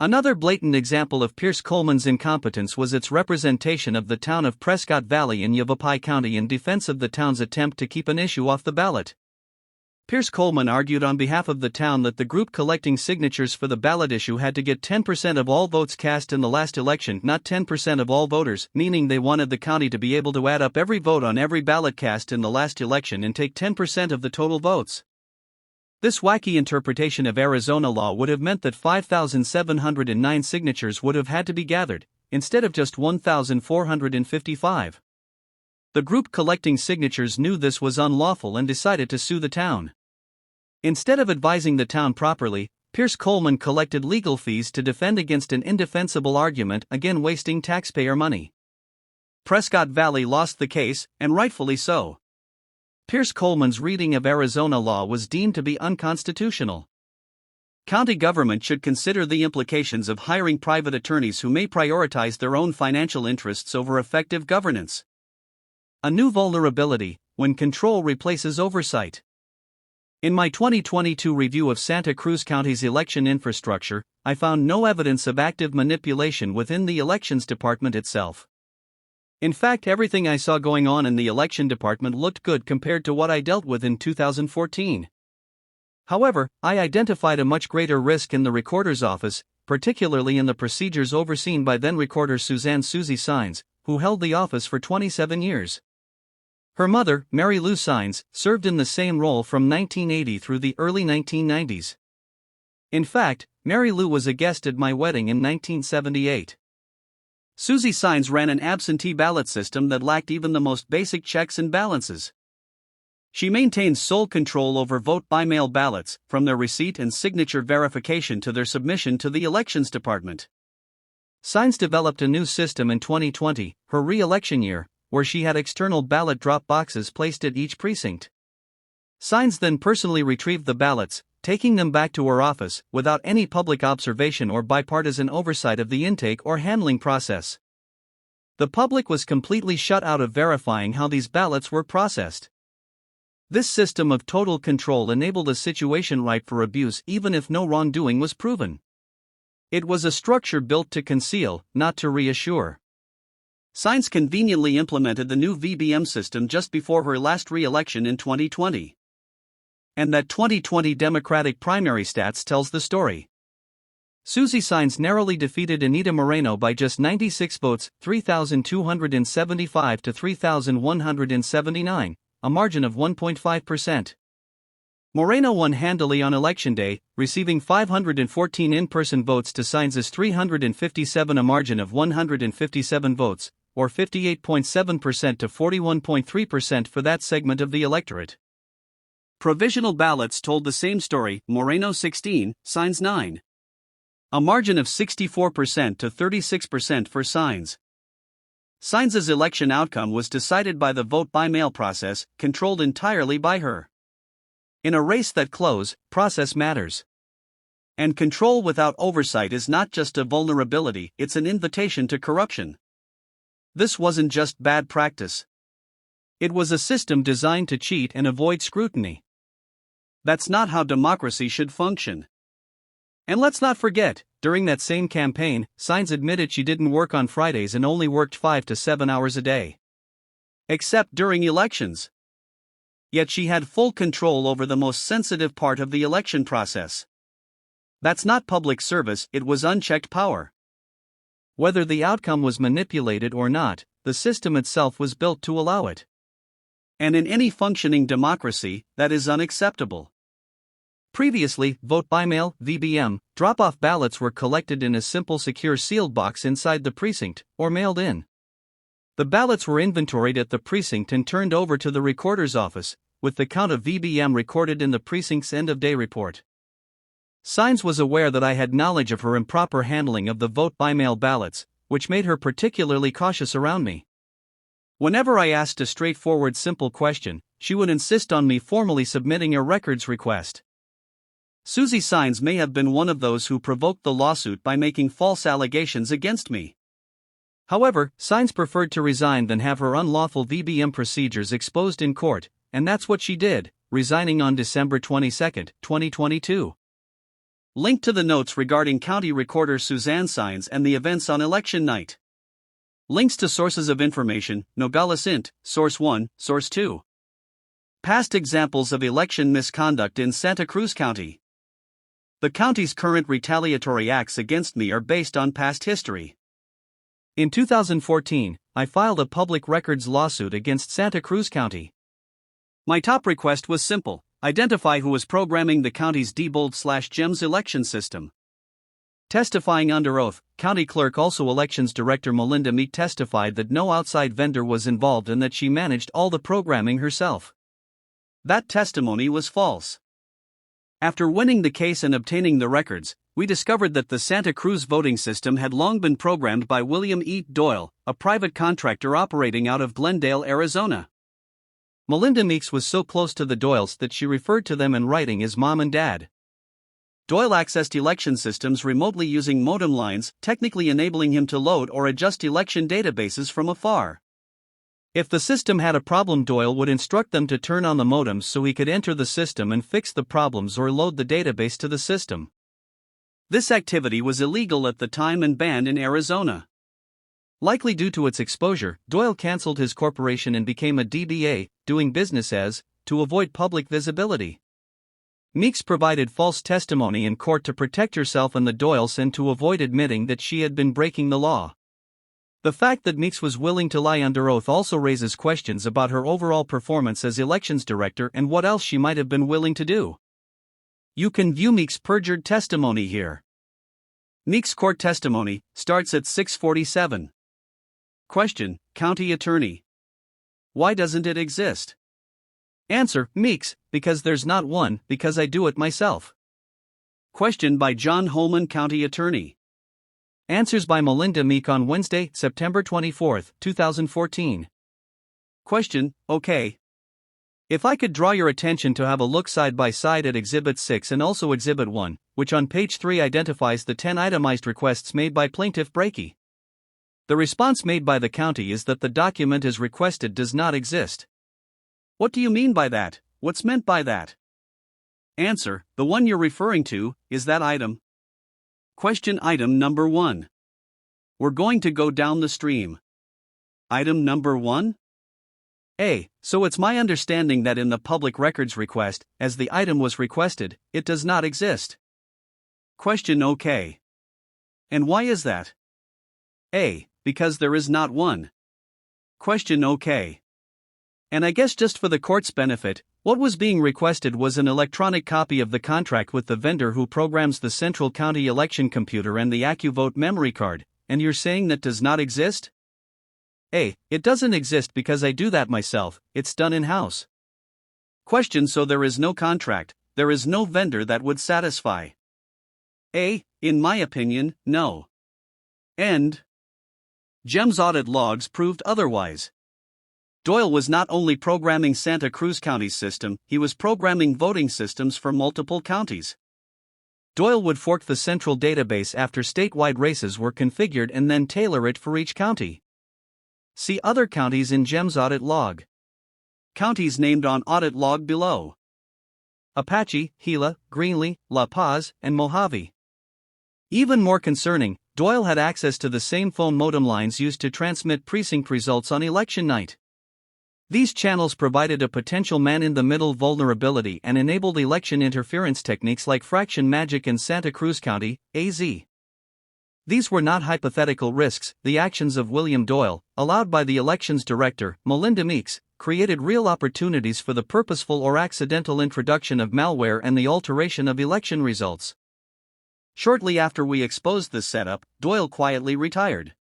Another blatant example of Pierce-Coleman's incompetence was its representation of the town of Prescott Valley in Yavapai County in defense of the town's attempt to keep an issue off the ballot. Pierce-Coleman argued on behalf of the town that the group collecting signatures for the ballot issue had to get 10% of all votes cast in the last election, not 10% of all voters, meaning they wanted the county to be able to add up every vote on every ballot cast in the last election and take 10% of the total votes. This wacky interpretation of Arizona law would have meant that 5,709 signatures would have had to be gathered, instead of just 1,455. The group collecting signatures knew this was unlawful and decided to sue the town. Instead of advising the town properly, Pierce-Coleman collected legal fees to defend against an indefensible argument, again wasting taxpayer money. Prescott Valley lost the case, and rightfully so. Pierce-Coleman's reading of Arizona law was deemed to be unconstitutional. County government should consider the implications of hiring private attorneys who may prioritize their own financial interests over effective governance. A new vulnerability, when control replaces oversight. In my 2022 review of Santa Cruz County's election infrastructure, I found no evidence of active manipulation within the elections department itself. In fact, everything I saw going on in the election department looked good compared to what I dealt with in 2014. However, I identified a much greater risk in the recorder's office, particularly in the procedures overseen by then-recorder Suzanne Susie Saenz, who held the office for 27 years. Her mother, Mary Lou Saenz, served in the same role from 1980 through the early 1990s. In fact, Mary Lou was a guest at my wedding in 1978. Susie Saenz ran an absentee ballot system that lacked even the most basic checks and balances. She maintained sole control over vote-by-mail ballots, from their receipt and signature verification to their submission to the elections department. Saenz developed a new system in 2020, her re-election year, where she had external ballot drop boxes placed at each precinct. Saenz then personally retrieved the ballots, taking them back to her office, without any public observation or bipartisan oversight of the intake or handling process. The public was completely shut out of verifying how these ballots were processed. This system of total control enabled a situation ripe for abuse even if no wrongdoing was proven. It was a structure built to conceal, not to reassure. Saenz conveniently implemented the new VBM system just before her last re-election in 2020. And that 2020 Democratic primary stats tells the story. Susie Saenz narrowly defeated Anita Moreno by just 96 votes, 3,275 to 3,179, a margin of 1.5%. Moreno won handily on Election Day, receiving 514 in-person votes to Saenz's 357, a margin of 157 votes, or 58.7% to 41.3% for that segment of the electorate. Provisional ballots told the same story, Moreno 16, Saenz 9. A margin of 64% to 36% for Saenz. Saenz' election outcome was decided by the vote-by-mail process, controlled entirely by her. In a race that close, process matters. And control without oversight is not just a vulnerability, it's an invitation to corruption. This wasn't just bad practice. It was a system designed to cheat and avoid scrutiny. That's not how democracy should function. And let's not forget, during that same campaign, Saenz admitted she didn't work on Fridays and only worked 5 to 7 hours a day. Except during elections. Yet she had full control over the most sensitive part of the election process. That's not public service, it was unchecked power. Whether the outcome was manipulated or not, the system itself was built to allow it. And in any functioning democracy, that is unacceptable. Previously, vote-by-mail (VBM) drop-off ballots were collected in a simple secure sealed box inside the precinct, or mailed in. The ballots were inventoried at the precinct and turned over to the recorder's office, with the count of VBM recorded in the precinct's end-of-day report. Saenz was aware that I had knowledge of her improper handling of the vote-by-mail ballots, which made her particularly cautious around me. Whenever I asked a straightforward simple question, she would insist on me formally submitting a records request. Susie Saenz may have been one of those who provoked the lawsuit by making false allegations against me. However, Saenz preferred to resign than have her unlawful VBM procedures exposed in court, and that's what she did, resigning on December 22, 2022. Link to the notes regarding County Recorder Suzanne Saenz and the events on election night. Links to sources of information: Nogales Int, Source 1, Source 2. Past examples of election misconduct in Santa Cruz County. The county's current retaliatory acts against me are based on past history. In 2014, I filed a public records lawsuit against Santa Cruz County. My top request was simple: identify who was programming the county's Diebold/GEMS election system. Testifying under oath, County Clerk also Elections Director Melinda Meek testified that no outside vendor was involved and that she managed all the programming herself. That testimony was false. After winning the case and obtaining the records, we discovered that the Santa Cruz voting system had long been programmed by William E. Doyle, a private contractor operating out of Glendale, Arizona. Melinda Meeks was so close to the Doyles that she referred to them in writing as Mom and Dad. Doyle accessed election systems remotely using modem lines, technically enabling him to load or adjust election databases from afar. If the system had a problem, Doyle would instruct them to turn on the modems so he could enter the system and fix the problems or load the database to the system. This activity was illegal at the time and banned in Arizona. Likely due to its exposure, Doyle canceled his corporation and became a DBA, doing business as, to avoid public visibility. Meeks provided false testimony in court to protect herself and the Doyles and to avoid admitting that she had been breaking the law. The fact that Meeks was willing to lie under oath also raises questions about her overall performance as elections director and what else she might have been willing to do. You can view Meeks' perjured testimony here. Meeks' court testimony starts at 647. Question: County Attorney. Why doesn't it exist? Answer: Meeks, because there's not one, because I do it myself. Question by John Holman, County Attorney. Answers by Melinda Meek on Wednesday, September 24, 2014. Question: Okay. If I could draw your attention to have a look side by side at Exhibit 6 and also Exhibit 1, which on page 3 identifies the 10 itemized requests made by Plaintiff Brakey. The response made by the county is that the document as requested does not exist. What do you mean by that? What's meant by that? Answer: the one you're referring to is that item. Question: Item number 1. We're going to go down the stream. Item number 1? A. So it's my understanding that in the public records request, as the item was requested, it does not exist. Question: Okay. And why is that? A. Because there is not one. Question: Okay. And I guess just for the court's benefit, what was being requested was an electronic copy of the contract with the vendor who programs the Central County election computer and the AccuVote memory card, and you're saying that does not exist? A. It doesn't exist because I do that myself, it's done in-house. Question: So there is no contract, there is no vendor that would satisfy? A. In my opinion, no. End. JEM's audit logs proved otherwise. Doyle was not only programming Santa Cruz County's system, he was programming voting systems for multiple counties. Doyle would fork the central database after statewide races were configured and then tailor it for each county. See other counties in JEM's audit log. Counties named on audit log below: Apache, Gila, Greenlee, La Paz, and Mojave. Even more concerning, Doyle had access to the same phone modem lines used to transmit precinct results on election night. These channels provided a potential man-in-the-middle vulnerability and enabled election interference techniques like fraction magic in Santa Cruz County, AZ. These were not hypothetical risks. The actions of William Doyle, allowed by the elections director, Melinda Meeks, created real opportunities for the purposeful or accidental introduction of malware and the alteration of election results. Shortly after we exposed this setup, Doyle quietly retired.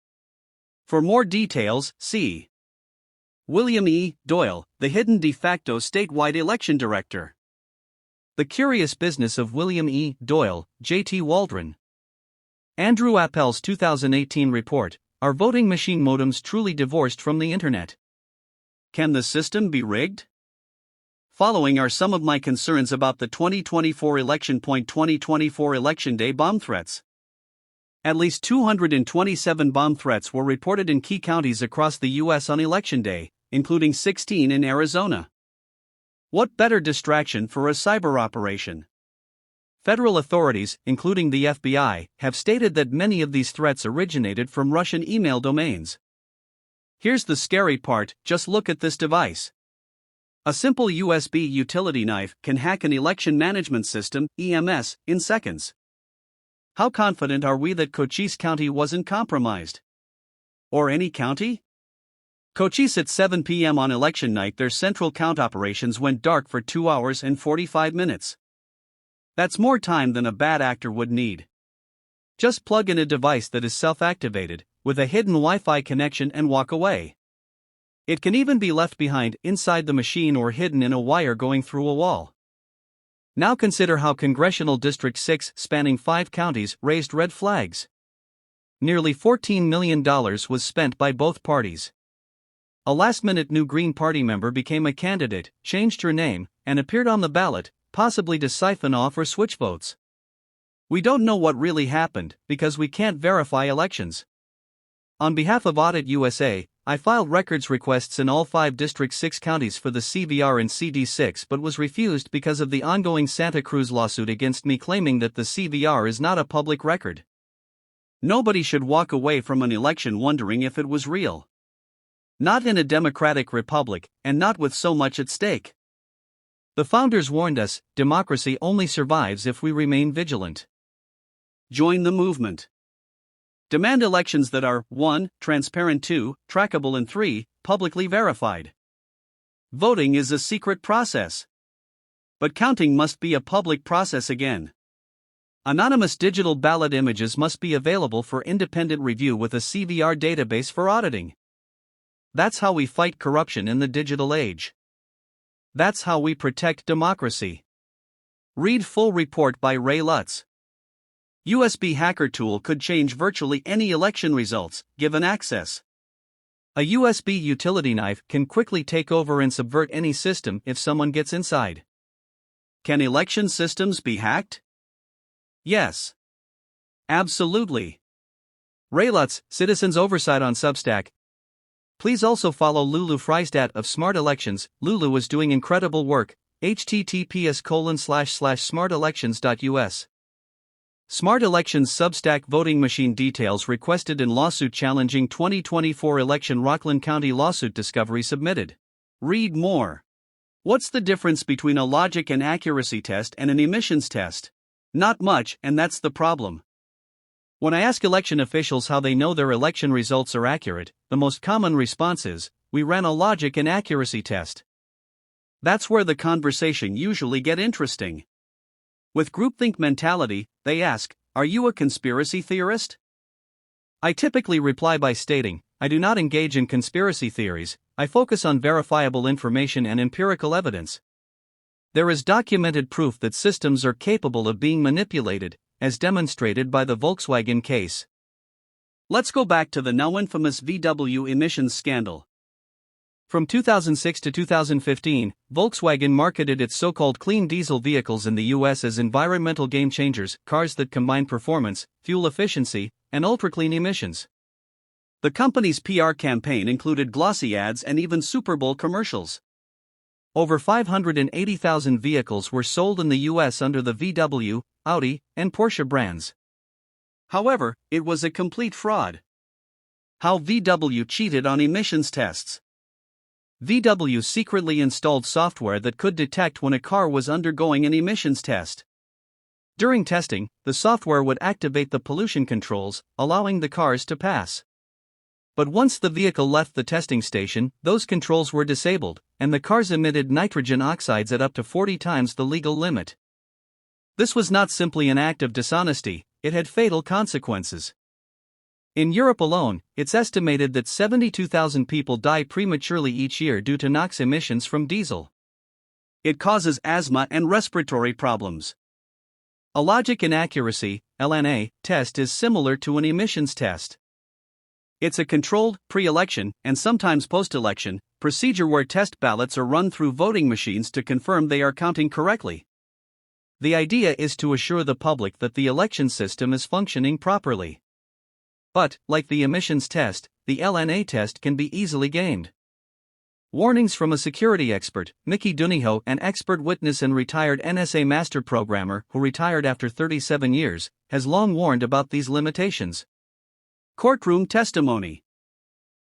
For more details, see William E. Doyle, the hidden de facto statewide election director. The Curious Business of William E. Doyle, J.T. Waldron. Andrew Appel's 2018 report, Are Voting Machine Modems Truly Divorced from the Internet? Can the system be rigged? Following are some of my concerns about the 2024 election. 2024 Election Day bomb threats. At least 227 bomb threats were reported in key counties across the U.S. on Election Day, including 16 in Arizona. What better distraction for a cyber operation? Federal authorities, including the FBI, have stated that many of these threats originated from Russian email domains. Here's the scary part: just look at this device. A simple USB utility knife can hack an election management system, EMS, in seconds. How confident are we that Cochise County wasn't compromised? Or any county? Cochise at 7 p.m. on election night, their central count operations went dark for 2 hours and 45 minutes. That's more time than a bad actor would need. Just plug in a device that is self-activated, with a hidden Wi-Fi connection, and walk away. It can even be left behind, inside the machine, or hidden in a wire going through a wall. Now consider how Congressional District 6, spanning 5 counties, raised red flags. Nearly $14 million was spent by both parties. A last-minute new Green Party member became a candidate, changed her name, and appeared on the ballot, possibly to siphon off or switch votes. We don't know what really happened, because we can't verify elections. On behalf of AUDIT USA, I filed records requests in all 5 District 6 counties for the CVR and CD6 but was refused because of the ongoing Santa Cruz lawsuit against me, claiming that the CVR is not a public record. Nobody should walk away from an election wondering if it was real. Not in a democratic republic, and not with so much at stake. The founders warned us, democracy only survives if we remain vigilant. Join the movement. Demand elections that are 1. Transparent, 2. Trackable, and 3. Publicly verified. Voting is a secret process. But counting must be a public process again. Anonymous digital ballot images must be available for independent review with a CVR database for auditing. That's how we fight corruption in the digital age. That's how we protect democracy. Read full report by Ray Lutz. USB hacker tool could change virtually any election results, given access. A USB utility knife can quickly take over and subvert any system if someone gets inside. Can election systems be hacked? Yes. Absolutely. Ray Lutz, Citizens Oversight on Substack. Please also follow Lulu Freistat of Smart Elections. Lulu is doing incredible work. https://smartelections.us. Smart Elections Substack voting machine details requested in lawsuit challenging 2024 election. Rockland County lawsuit discovery submitted. Read more. What's the difference between a logic and accuracy test and an emissions test? Not much, and that's the problem. When I ask election officials how they know their election results are accurate, the most common response is, "We ran a logic and accuracy test." That's where the conversation usually gets interesting. With groupthink mentality, they ask, "Are you a conspiracy theorist?" I typically reply by stating, "I do not engage in conspiracy theories, I focus on verifiable information and empirical evidence." There is documented proof that systems are capable of being manipulated, as demonstrated by the Volkswagen case. Let's go back to the now infamous VW emissions scandal. From 2006 to 2015, Volkswagen marketed its so-called clean diesel vehicles in the US as environmental game changers, cars that combine performance, fuel efficiency, and ultra-clean emissions. The company's PR campaign included glossy ads and even Super Bowl commercials. Over 580,000 vehicles were sold in the US under the VW, Audi, and Porsche brands. However, it was a complete fraud. How VW cheated on emissions tests. VW secretly installed software that could detect when a car was undergoing an emissions test. During testing, the software would activate the pollution controls, allowing the cars to pass. But once the vehicle left the testing station, those controls were disabled, and the cars emitted nitrogen oxides at up to 40 times the legal limit. This was not simply an act of dishonesty, it had fatal consequences. In Europe alone, it's estimated that 72,000 people die prematurely each year due to NOx emissions from diesel. It causes asthma and respiratory problems. A logic inaccuracy (LNA) test is similar to an emissions test. It's a controlled, pre-election, and sometimes post-election, procedure where test ballots are run through voting machines to confirm they are counting correctly. The idea is to assure the public that the election system is functioning properly. But, like the emissions test, the LNA test can be easily gamed. Warnings from a security expert, Mickey Duniho, an expert witness and retired NSA master programmer who retired after 37 years, has long warned about these limitations. Courtroom testimony.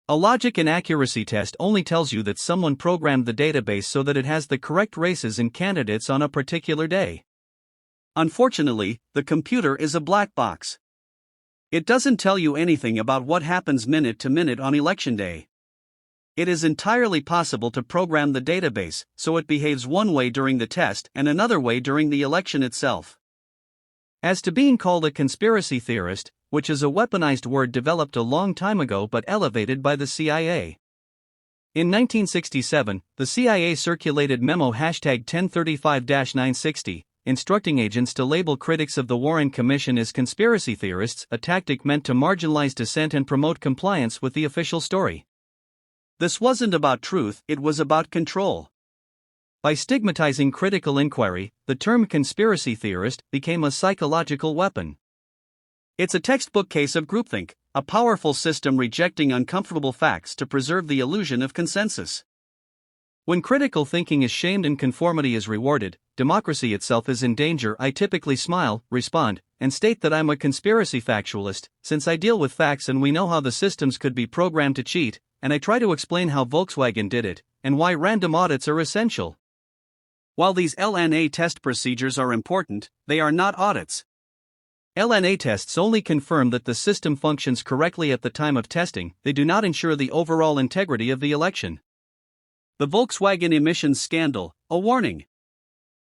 A logic inaccuracy test only tells you that someone programmed the database so that it has the correct races and candidates on a particular day. Unfortunately, the computer is a black box. It doesn't tell you anything about what happens minute to minute on election day. It is entirely possible to program the database so it behaves one way during the test and another way during the election itself. As to being called a conspiracy theorist, which is a weaponized word developed a long time ago but elevated by the CIA. In 1967, the CIA circulated memo #1035-960, instructing agents to label critics of the Warren Commission as conspiracy theorists, a tactic meant to marginalize dissent and promote compliance with the official story. This wasn't about truth, it was about control. By stigmatizing critical inquiry, the term conspiracy theorist became a psychological weapon. It's a textbook case of groupthink, a powerful system rejecting uncomfortable facts to preserve the illusion of consensus. When critical thinking is shamed and conformity is rewarded, democracy itself is in danger. I typically smile, respond, and state that I'm a conspiracy factualist, since I deal with facts and we know how the systems could be programmed to cheat, and I try to explain how Volkswagen did it, and why random audits are essential. While these LNA test procedures are important, they are not audits. LNA tests only confirm that the system functions correctly at the time of testing, they do not ensure the overall integrity of the election. The Volkswagen emissions scandal, a warning.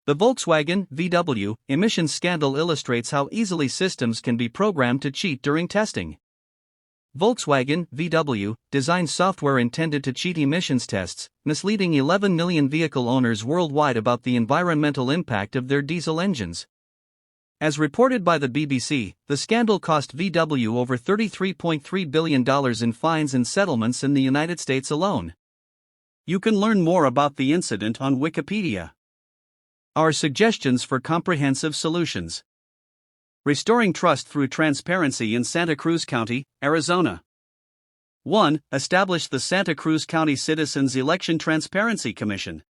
The Volkswagen VW emissions scandal illustrates how easily systems can be programmed to cheat during testing. Volkswagen VW designed software intended to cheat emissions tests, misleading 11 million vehicle owners worldwide about the environmental impact of their diesel engines. As reported by the BBC, the scandal cost VW over $33.3 billion in fines and settlements in the United States alone. You can learn more about the incident on Wikipedia. Our suggestions for comprehensive solutions. Restoring trust through transparency in Santa Cruz County, Arizona. 1. Establish the Santa Cruz County Citizens Election Transparency Commission.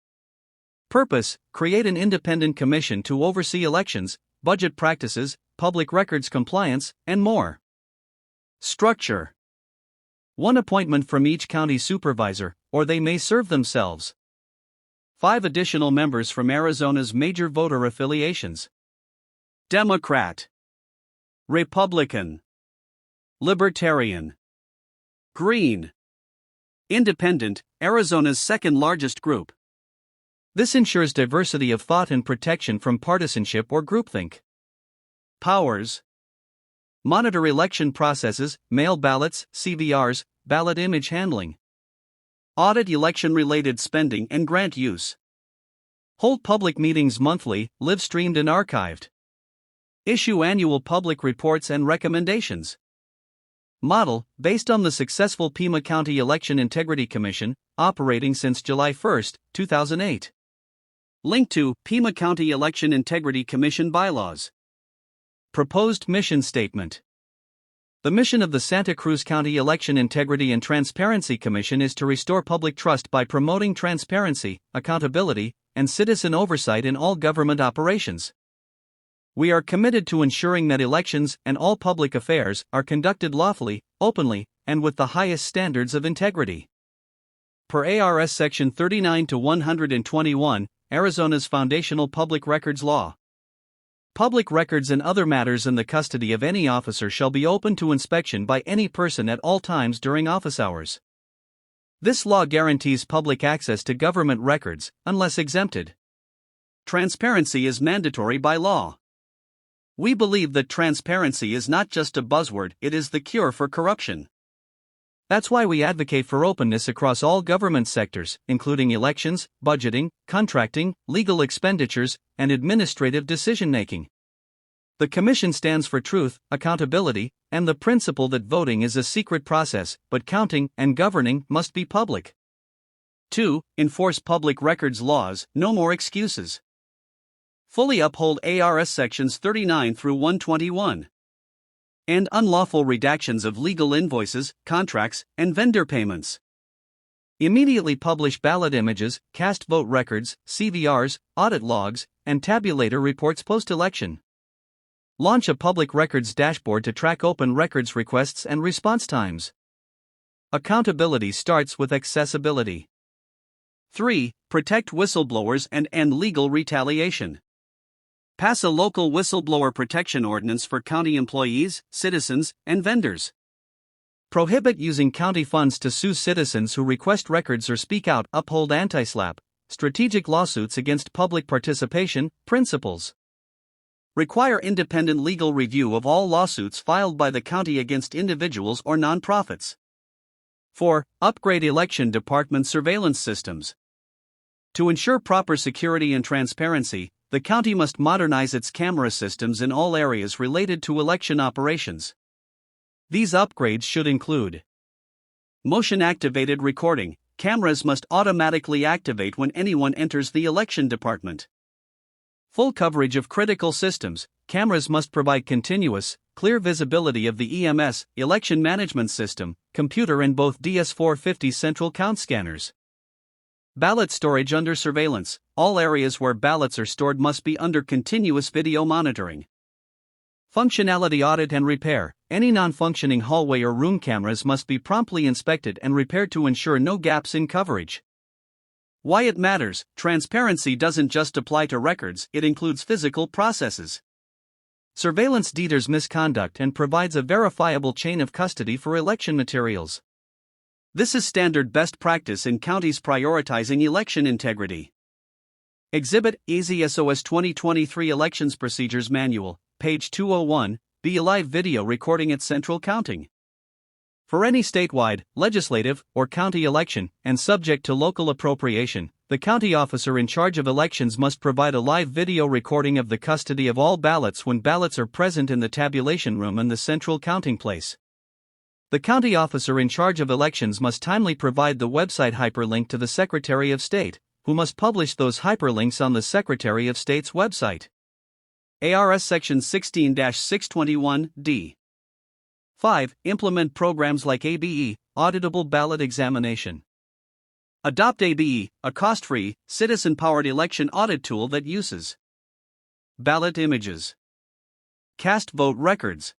Purpose: create an independent commission to oversee elections, budget practices, public records compliance, and more. Structure: 1 appointment from each county supervisor, or they may serve themselves. 5 additional members from Arizona's major voter affiliations: Democrat, Republican, Libertarian, Green, Independent, Arizona's second largest group. This ensures diversity of thought and protection from partisanship or groupthink. Powers: monitor election processes, mail ballots, CVRs, ballot image handling. Audit election-related spending and grant use. Hold public meetings monthly, live-streamed and archived. Issue annual public reports and recommendations. Model, based on the successful Pima County Election Integrity Commission, operating since July 1, 2008. Link to Pima County Election Integrity Commission bylaws. Proposed mission statement. The mission of the Santa Cruz County Election Integrity and Transparency Commission is to restore public trust by promoting transparency, accountability, and citizen oversight in all government operations. We are committed to ensuring that elections and all public affairs are conducted lawfully, openly, and with the highest standards of integrity. Per ARS Section 39-121, Arizona's foundational public records law. Public records and other matters in the custody of any officer shall be open to inspection by any person at all times during office hours. This law guarantees public access to government records, unless exempted. Transparency is mandatory by law. We believe that transparency is not just a buzzword, it is the cure for corruption. That's why we advocate for openness across all government sectors, including elections, budgeting, contracting, legal expenditures, and administrative decision-making. The Commission stands for truth, accountability, and the principle that voting is a secret process, but counting and governing must be public. 2. Enforce public records laws, no more excuses. Fully uphold ARS Sections 39-121. And unlawful redactions of legal invoices, contracts, and vendor payments. Immediately publish ballot images, cast vote records, CVRs, audit logs, and tabulator reports post-election. Launch a public records dashboard to track open records requests and response times. Accountability starts with accessibility. 3. Protect whistleblowers and end legal retaliation. Pass a local whistleblower protection ordinance for county employees, citizens, and vendors. Prohibit using county funds to sue citizens who request records or speak out. Uphold anti-SLAPP, strategic lawsuits against public participation, principles. Require independent legal review of all lawsuits filed by the county against individuals or nonprofits. 4. Upgrade election department surveillance systems. To ensure proper security and transparency, the county must modernize its camera systems in all areas related to election operations. These upgrades should include motion-activated recording. Cameras must automatically activate when anyone enters the election department. Full coverage of critical systems. Cameras must provide continuous, clear visibility of the EMS, election management system, computer and both DS450 central count scanners. Ballot storage under surveillance. All areas where ballots are stored must be under continuous video monitoring. Functionality audit and repair. Any non-functioning hallway or room cameras must be promptly inspected and repaired to ensure no gaps in coverage. Why it matters: transparency doesn't just apply to records, it includes physical processes. Surveillance deters misconduct and provides a verifiable chain of custody for election materials. This is standard best practice in counties prioritizing election integrity. Exhibit EZSOS 2023 Elections Procedures Manual, page 201, be a live video recording at central counting. For any statewide, legislative, or county election, and subject to local appropriation, the county officer in charge of elections must provide a live video recording of the custody of all ballots when ballots are present in the tabulation room and the central counting place. The county officer in charge of elections must timely provide the website hyperlink to the Secretary of State, who must publish those hyperlinks on the Secretary of State's website. ARS Section 16-621D. 5. Implement programs like ABE, Auditable Ballot Examination. Adopt ABE, a cost-free, citizen-powered election audit tool that uses ballot images, cast vote records,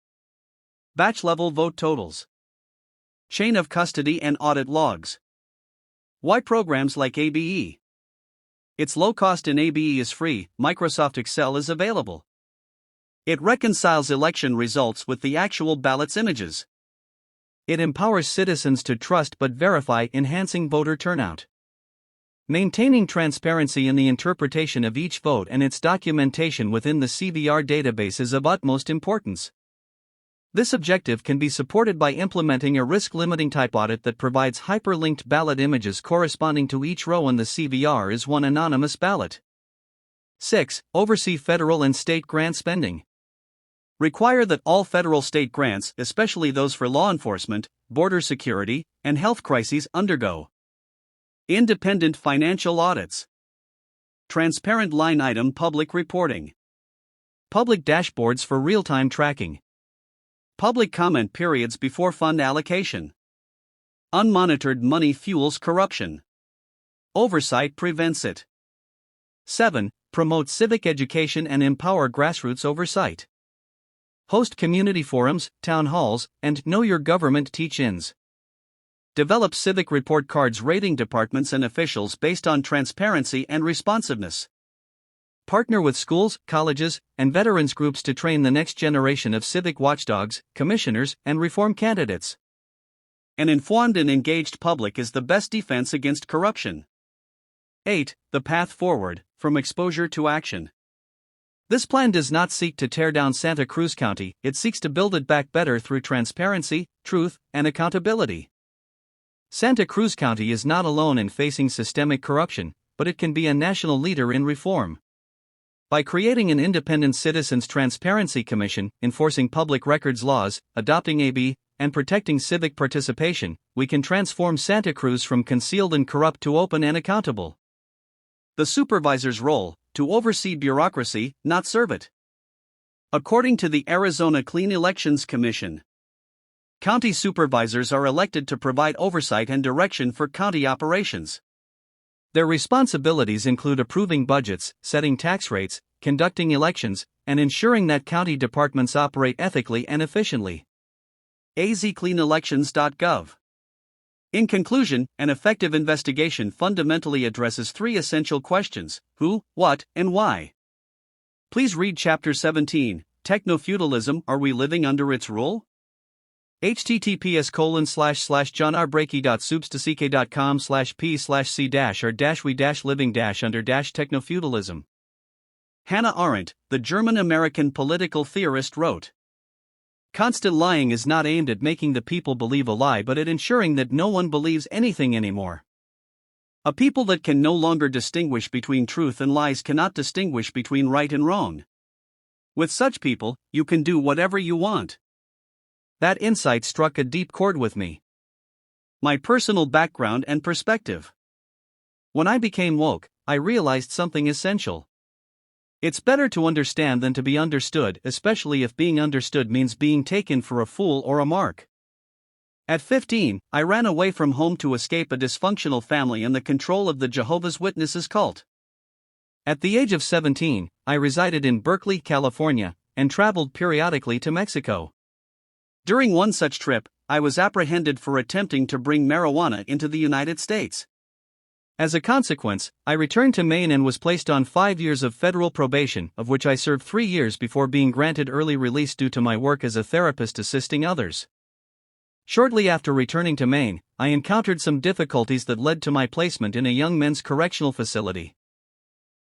batch-level vote totals, chain of custody and audit logs. Why programs like ABE? It's low cost and ABE is free. Microsoft Excel is available. It reconciles election results with the actual ballot's images. It empowers citizens to trust but verify, enhancing voter turnout. Maintaining transparency in the interpretation of each vote and its documentation within the CVR database is of utmost importance. This objective can be supported by implementing a risk-limiting type audit that provides hyperlinked ballot images corresponding to each row in the CVR as one anonymous ballot. 6. Oversee federal and state grant spending. Require that all federal state grants, especially those for law enforcement, border security, and health crises, undergo independent financial audits. Transparent line item public reporting. Public dashboards for real-time tracking. Public comment periods before fund allocation. Unmonitored money fuels corruption. Oversight prevents it. 7. Promote civic education and empower grassroots oversight. Host community forums, town halls, and Know Your Government teach-ins. Develop civic report cards rating departments and officials based on transparency and responsiveness. Partner with schools, colleges, and veterans groups to train the next generation of civic watchdogs, commissioners, and reform candidates. An informed and engaged public is the best defense against corruption. 8. The path forward, from exposure to action. This plan does not seek to tear down Santa Cruz County, it seeks to build it back better through transparency, truth, and accountability. Santa Cruz County is not alone in facing systemic corruption, but it can be a national leader in reform. By creating an independent Citizens Transparency Commission, enforcing public records laws, adopting AB, and protecting civic participation, we can transform Santa Cruz from concealed and corrupt to open and accountable. The supervisor's role, to oversee bureaucracy, not serve it. According to the Arizona Clean Elections Commission, county supervisors are elected to provide oversight and direction for county operations. Their responsibilities include approving budgets, setting tax rates, conducting elections, and ensuring that county departments operate ethically and efficiently. azcleanelections.gov. In conclusion, an effective investigation fundamentally addresses three essential questions: who, what, and why. Please read Chapter 17, Techno-Feudalism, Are We Living Under Its Rule? https://johnrbrakey.substack.com/p/c-r-we-living-under-techno-feudalism. Hannah Arendt, the German-American political theorist, wrote, "Constant lying is not aimed at making the people believe a lie but at ensuring that no one believes anything anymore. A people that can no longer distinguish between truth and lies cannot distinguish between right and wrong. With such people, you can do whatever you want." That insight struck a deep chord with me. My personal background and perspective. When I became woke, I realized something essential. It's better to understand than to be understood, especially if being understood means being taken for a fool or a mark. At 15, I ran away from home to escape a dysfunctional family and the control of the Jehovah's Witnesses cult. At the age of 17, I resided in Berkeley, California, and traveled periodically to Mexico. During one such trip, I was apprehended for attempting to bring marijuana into the United States. As a consequence, I returned to Maine and was placed on 5 years of federal probation, of which I served 3 years before being granted early release due to my work as a therapist assisting others. Shortly after returning to Maine, I encountered some difficulties that led to my placement in a young men's correctional facility.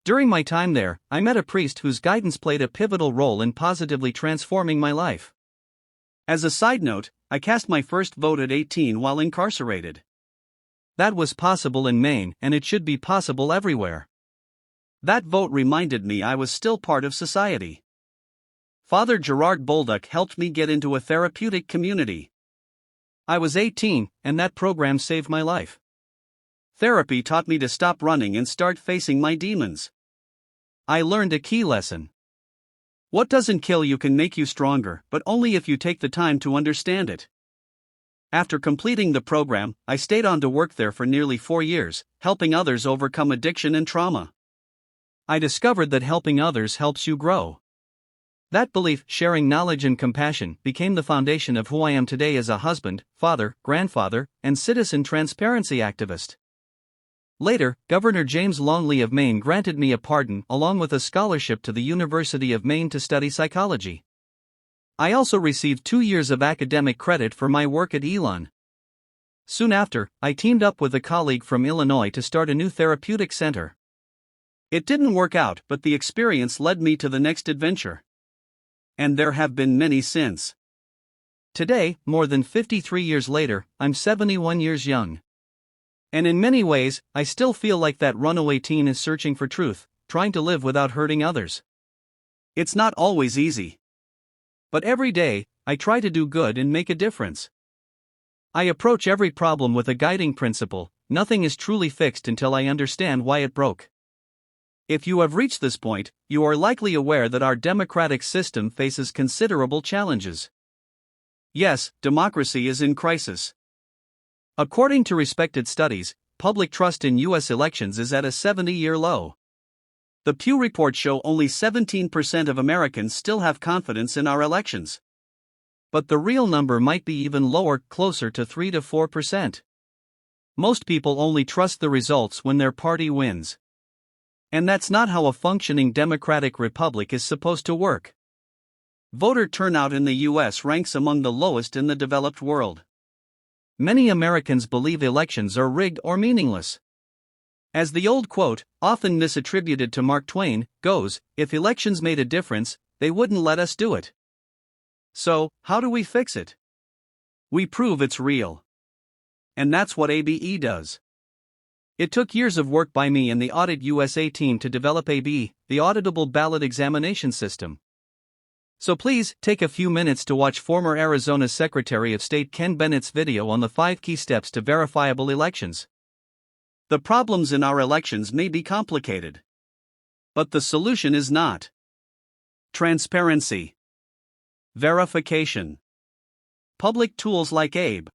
During my time there, I met a priest whose guidance played a pivotal role in positively transforming my life. As a side note, I cast my first vote at 18 while incarcerated. That was possible in Maine, and it should be possible everywhere. That vote reminded me I was still part of society. Father Gerard Bolduc helped me get into a therapeutic community. I was 18, and that program saved my life. Therapy taught me to stop running and start facing my demons. I learned a key lesson. What doesn't kill you can make you stronger, but only if you take the time to understand it. After completing the program, I stayed on to work there for nearly 4 years, helping others overcome addiction and trauma. I discovered that helping others helps you grow. That belief, sharing knowledge and compassion, became the foundation of who I am today as a husband, father, grandfather, and citizen transparency activist. Later, Governor James Longley of Maine granted me a pardon along with a scholarship to the University of Maine to study psychology. I also received 2 years of academic credit for my work at Elon. Soon after, I teamed up with a colleague from Illinois to start a new therapeutic center. It didn't work out, but the experience led me to the next adventure. And there have been many since. Today, more than 53 years later, I'm 71 years young. And in many ways, I still feel like that runaway teen is searching for truth, trying to live without hurting others. It's not always easy. But every day, I try to do good and make a difference. I approach every problem with a guiding principle: nothing is truly fixed until I understand why it broke. If you have reached this point, you are likely aware that our democratic system faces considerable challenges. Yes, democracy is in crisis. According to respected studies, public trust in U.S. elections is at a 70-year low. The Pew reports show only 17% of Americans still have confidence in our elections. But the real number might be even lower, closer to 3 to 4%. Most people only trust the results when their party wins. And that's not how a functioning democratic republic is supposed to work. Voter turnout in the U.S. ranks among the lowest in the developed world. Many Americans believe elections are rigged or meaningless. As the old quote, often misattributed to Mark Twain, goes, "If elections made a difference, they wouldn't let us do it." So, how do we fix it? We prove it's real. And that's what ABE does. It took years of work by me and the AUDIT USA team to develop ABE, the Auditable Ballot Examination System. So please, take a few minutes to watch former Arizona Secretary of State Ken Bennett's video on the 5 key steps to verifiable elections. The problems in our elections may be complicated. But the solution is not. Transparency. Verification. Public tools like ABE.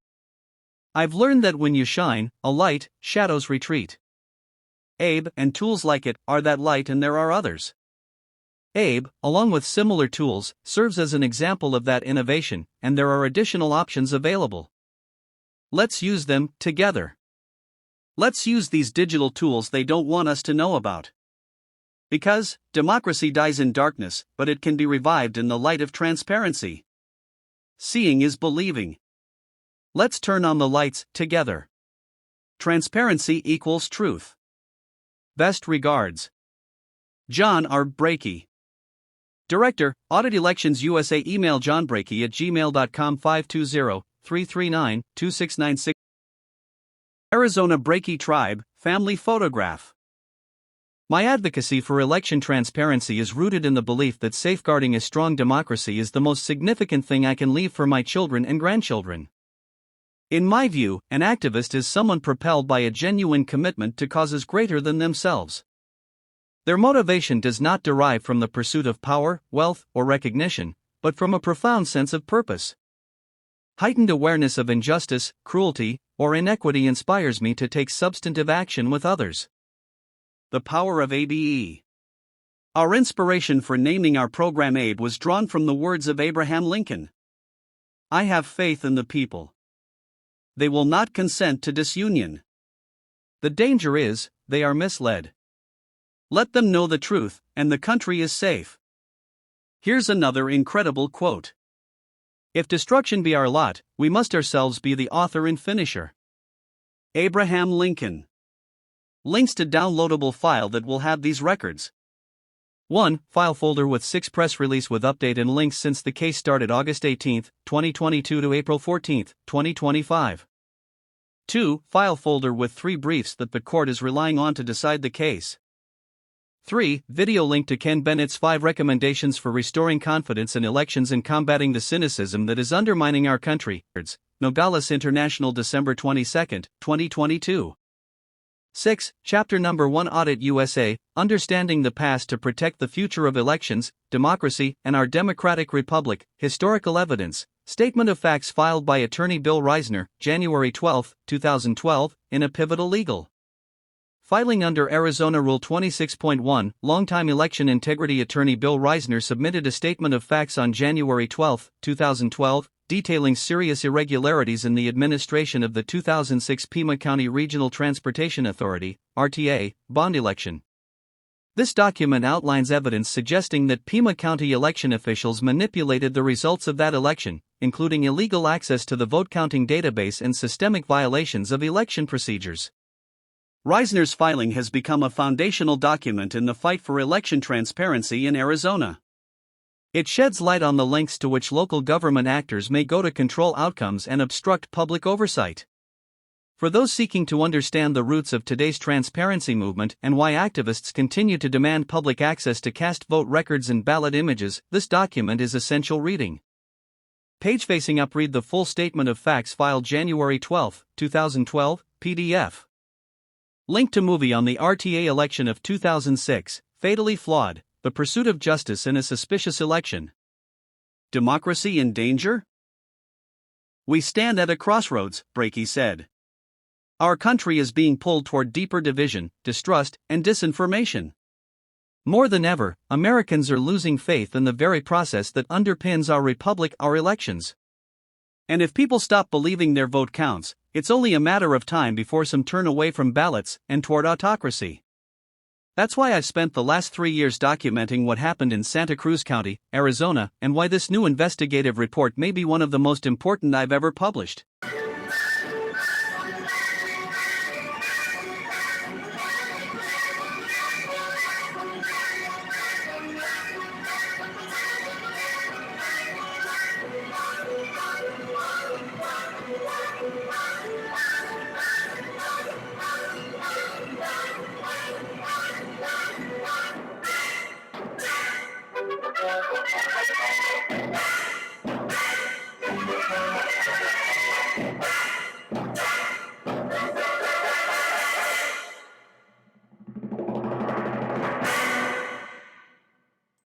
I've learned that when you shine a light, shadows retreat. ABE and tools like it are that light, and there are others. ABE, along with similar tools, serves as an example of that innovation, and there are additional options available. Let's use them together. Let's use these digital tools they don't want us to know about. Because democracy dies in darkness, but it can be revived in the light of transparency. Seeing is believing. Let's turn on the lights together. Transparency equals truth. Best regards, John Brakey. Director, Audit Elections USA. Email JohnBrakey@gmail.com. 520-339-2696. Arizona Brakey Tribe, Family Photograph. My advocacy for election transparency is rooted in the belief that safeguarding a strong democracy is the most significant thing I can leave for my children and grandchildren. In my view, an activist is someone propelled by a genuine commitment to causes greater than themselves. Their motivation does not derive from the pursuit of power, wealth, or recognition, but from a profound sense of purpose. Heightened awareness of injustice, cruelty, or inequity inspires me to take substantive action with others. The power of ABE. Our inspiration for naming our program ABE was drawn from the words of Abraham Lincoln. "I have faith in the people. They will not consent to disunion. The danger is, they are misled. Let them know the truth, and the country is safe." Here's another incredible quote. "If destruction be our lot, we must ourselves be the author and finisher." Abraham Lincoln. Links to downloadable file that will have these records. 1. File folder with 6 press release with update and links since the case started August 18, 2022 to April 14, 2025. 2. File folder with 3 briefs that the court is relying on to decide the case. 3. Video link to Ken Bennett's 5 recommendations for restoring confidence in elections and combating the cynicism that is undermining our country. Nogales International, December 22, 2022. 6. Chapter number 1, Audit USA, Understanding the Past to Protect the Future of Elections, Democracy, and Our Democratic Republic, Historical Evidence, Statement of Facts filed by Attorney Bill Risner, January 12, 2012, in a Pivotal Legal. Filing under Arizona Rule 26.1, Longtime Election Integrity. Attorney Bill Risner submitted a statement of facts on January 12, 2012, detailing serious irregularities in the administration of the 2006 Pima County Regional Transportation Authority, RTA, bond election. This document outlines evidence suggesting that Pima County election officials manipulated the results of that election, including illegal access to the vote counting database and systemic violations of election procedures. Risner's filing has become a foundational document in the fight for election transparency in Arizona. It sheds light on the lengths to which local government actors may go to control outcomes and obstruct public oversight. For those seeking to understand the roots of today's transparency movement and why activists continue to demand public access to cast vote records and ballot images, this document is essential reading. Page facing up, read the full statement of facts filed January 12, 2012, PDF. Link to movie on the RTA election of 2006, fatally flawed, the pursuit of justice in a suspicious election. Democracy in danger? We stand at a crossroads, Brakey said. Our country is being pulled toward deeper division, distrust, and disinformation. More than ever, Americans are losing faith in the very process that underpins our republic, our elections. And if people stop believing their vote counts, it's only a matter of time before some turn away from ballots and toward autocracy. That's why I've spent the last 3 years documenting what happened in Santa Cruz County, Arizona, and why this new investigative report may be one of the most important I've ever published.